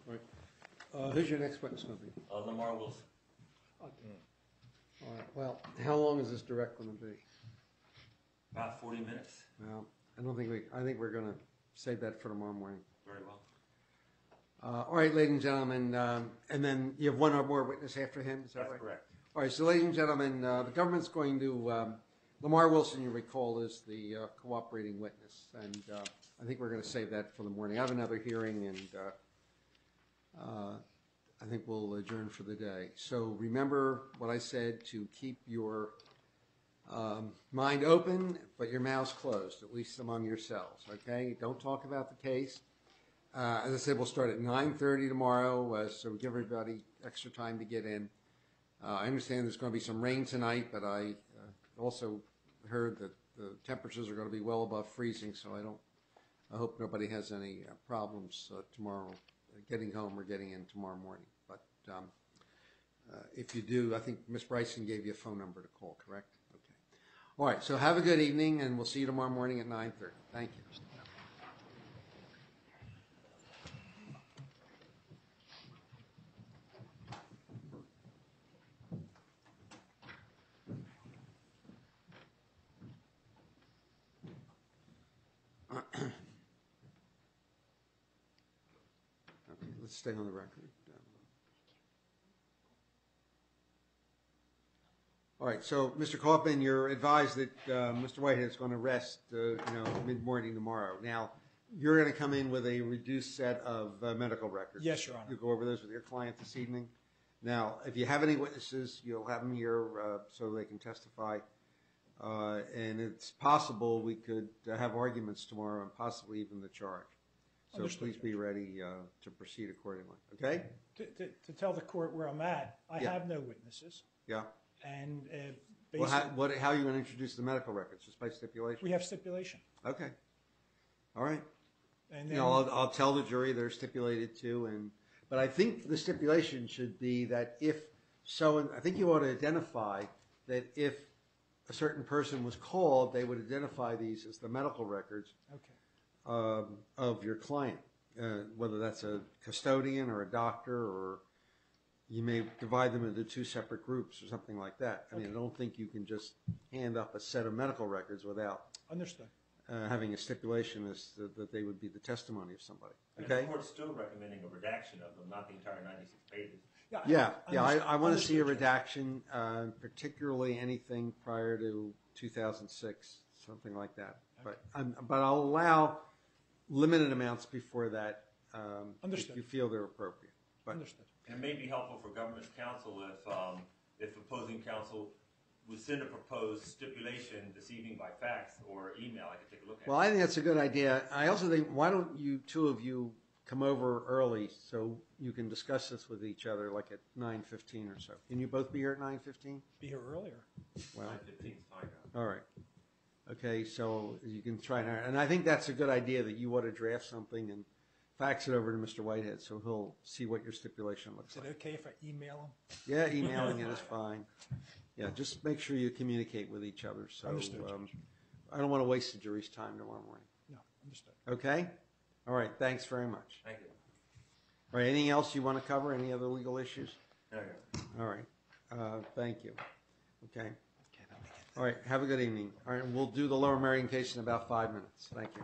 right. Who's your next witness going to be? Lamar Wilson. All right, well, how long is this direct going to be? About 40 minutes. Well, I think we're going to save that for tomorrow morning. Very well. All right, ladies and gentlemen, and then you have one or more witness after him, is that That's right? correct. All right, so ladies and gentlemen, the government's going to, Lamar Wilson, you recall, is the cooperating witness, and I think we're going to save that for the morning. I have another hearing, and I think we'll adjourn for the day. So remember what I said, to keep your mind open, but your mouths closed, at least among yourselves, okay? Don't talk about the case. As I said, we'll start at 9:30 tomorrow, so give everybody extra time to get in. I understand there's going to be some rain tonight, but I also heard that the temperatures are going to be well above freezing, so I hope nobody has any problems tomorrow getting home or getting in tomorrow morning. But if you do, I think Ms. Bryson gave you a phone number to call, correct? Okay. All right, so have a good evening, and we'll see you tomorrow morning at 9:30. Thank you. Okay, let's stay on the record. All right, so Mr. Kaufman, you're advised that Mr. Whitehead is going to rest, mid-morning tomorrow. Now, you're going to come in with a reduced set of medical records. Yes, Your Honor. You'll go over those with your client this evening. Now, if you have any witnesses, you'll have them here so they can testify. And it's possible we could have arguments tomorrow and possibly even the charge. So Understood. please be ready to proceed accordingly. Okay? To tell the court where I'm at, I Yeah. have no witnesses. Yeah. And Well, basically, how are you going to introduce the medical records? Just by stipulation? we have stipulation. Okay. All right. And You then, know, I'll tell the jury they're stipulated too, but I think the stipulation should be that I think you ought to identify that if a certain person was called, they would identify these as the medical records okay. of your client, whether that's a custodian or a doctor, or you may divide them into two separate groups or something like that. I mean, I don't think you can just hand up a set of medical records without Understood. having a stipulation as that they would be the testimony of somebody. And Okay? the court's still recommending a redaction of them, not the entire 96 pages. Yeah, I want to see a understood, redaction, particularly anything prior to 2006, something like that. But I'll allow limited amounts before that if Understood. you feel they're appropriate. But Understood. It may be helpful for government counsel if opposing counsel would send a proposed stipulation this evening by fax or email, I could take a look at Well, it. I think that's a good idea. I also think, why don't you, two of you, come over early so you can discuss this with each other, like at 9:15 or so. Can you both be here at 9:15? Be here earlier. Well, 9:15 is fine now. all right. Okay, so you can try and I think that's a good idea that you ought to draft something and fax it over to Mr. Whitehead so he'll see what your stipulation looks Is it like. okay if I email him? Yeah, emailing it is fine. Yeah, just make sure you communicate with each other. So Understood, Judge. I don't want to waste the jury's time tomorrow morning. No, understood. Okay? All right, thanks very much. Thank you. All right, anything else you want to cover? Any other legal issues? No, no. All right, thank you. Okay. All right, have a good evening. All right, we'll do the Lower Merion case in about 5 minutes. Thank you.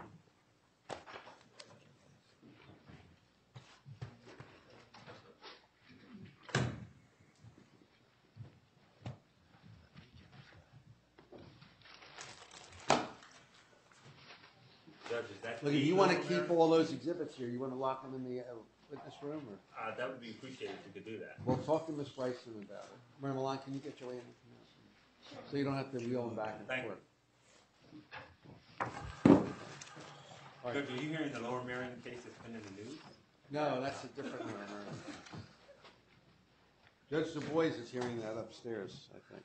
Judge, is that? Look, if you want to keep all those exhibits here, you want to lock them in the witness room? Or? That would be appreciated if you could do that. Well, talk to Ms. Bryson about it. Marilyn, can you get Joanne to come out? So you don't have to wheel them back and Thank you. forth. Judge, are you hearing the Lower Merion case that's been in the news? No, that's a different one. Judge Du Bois is hearing that upstairs, I think.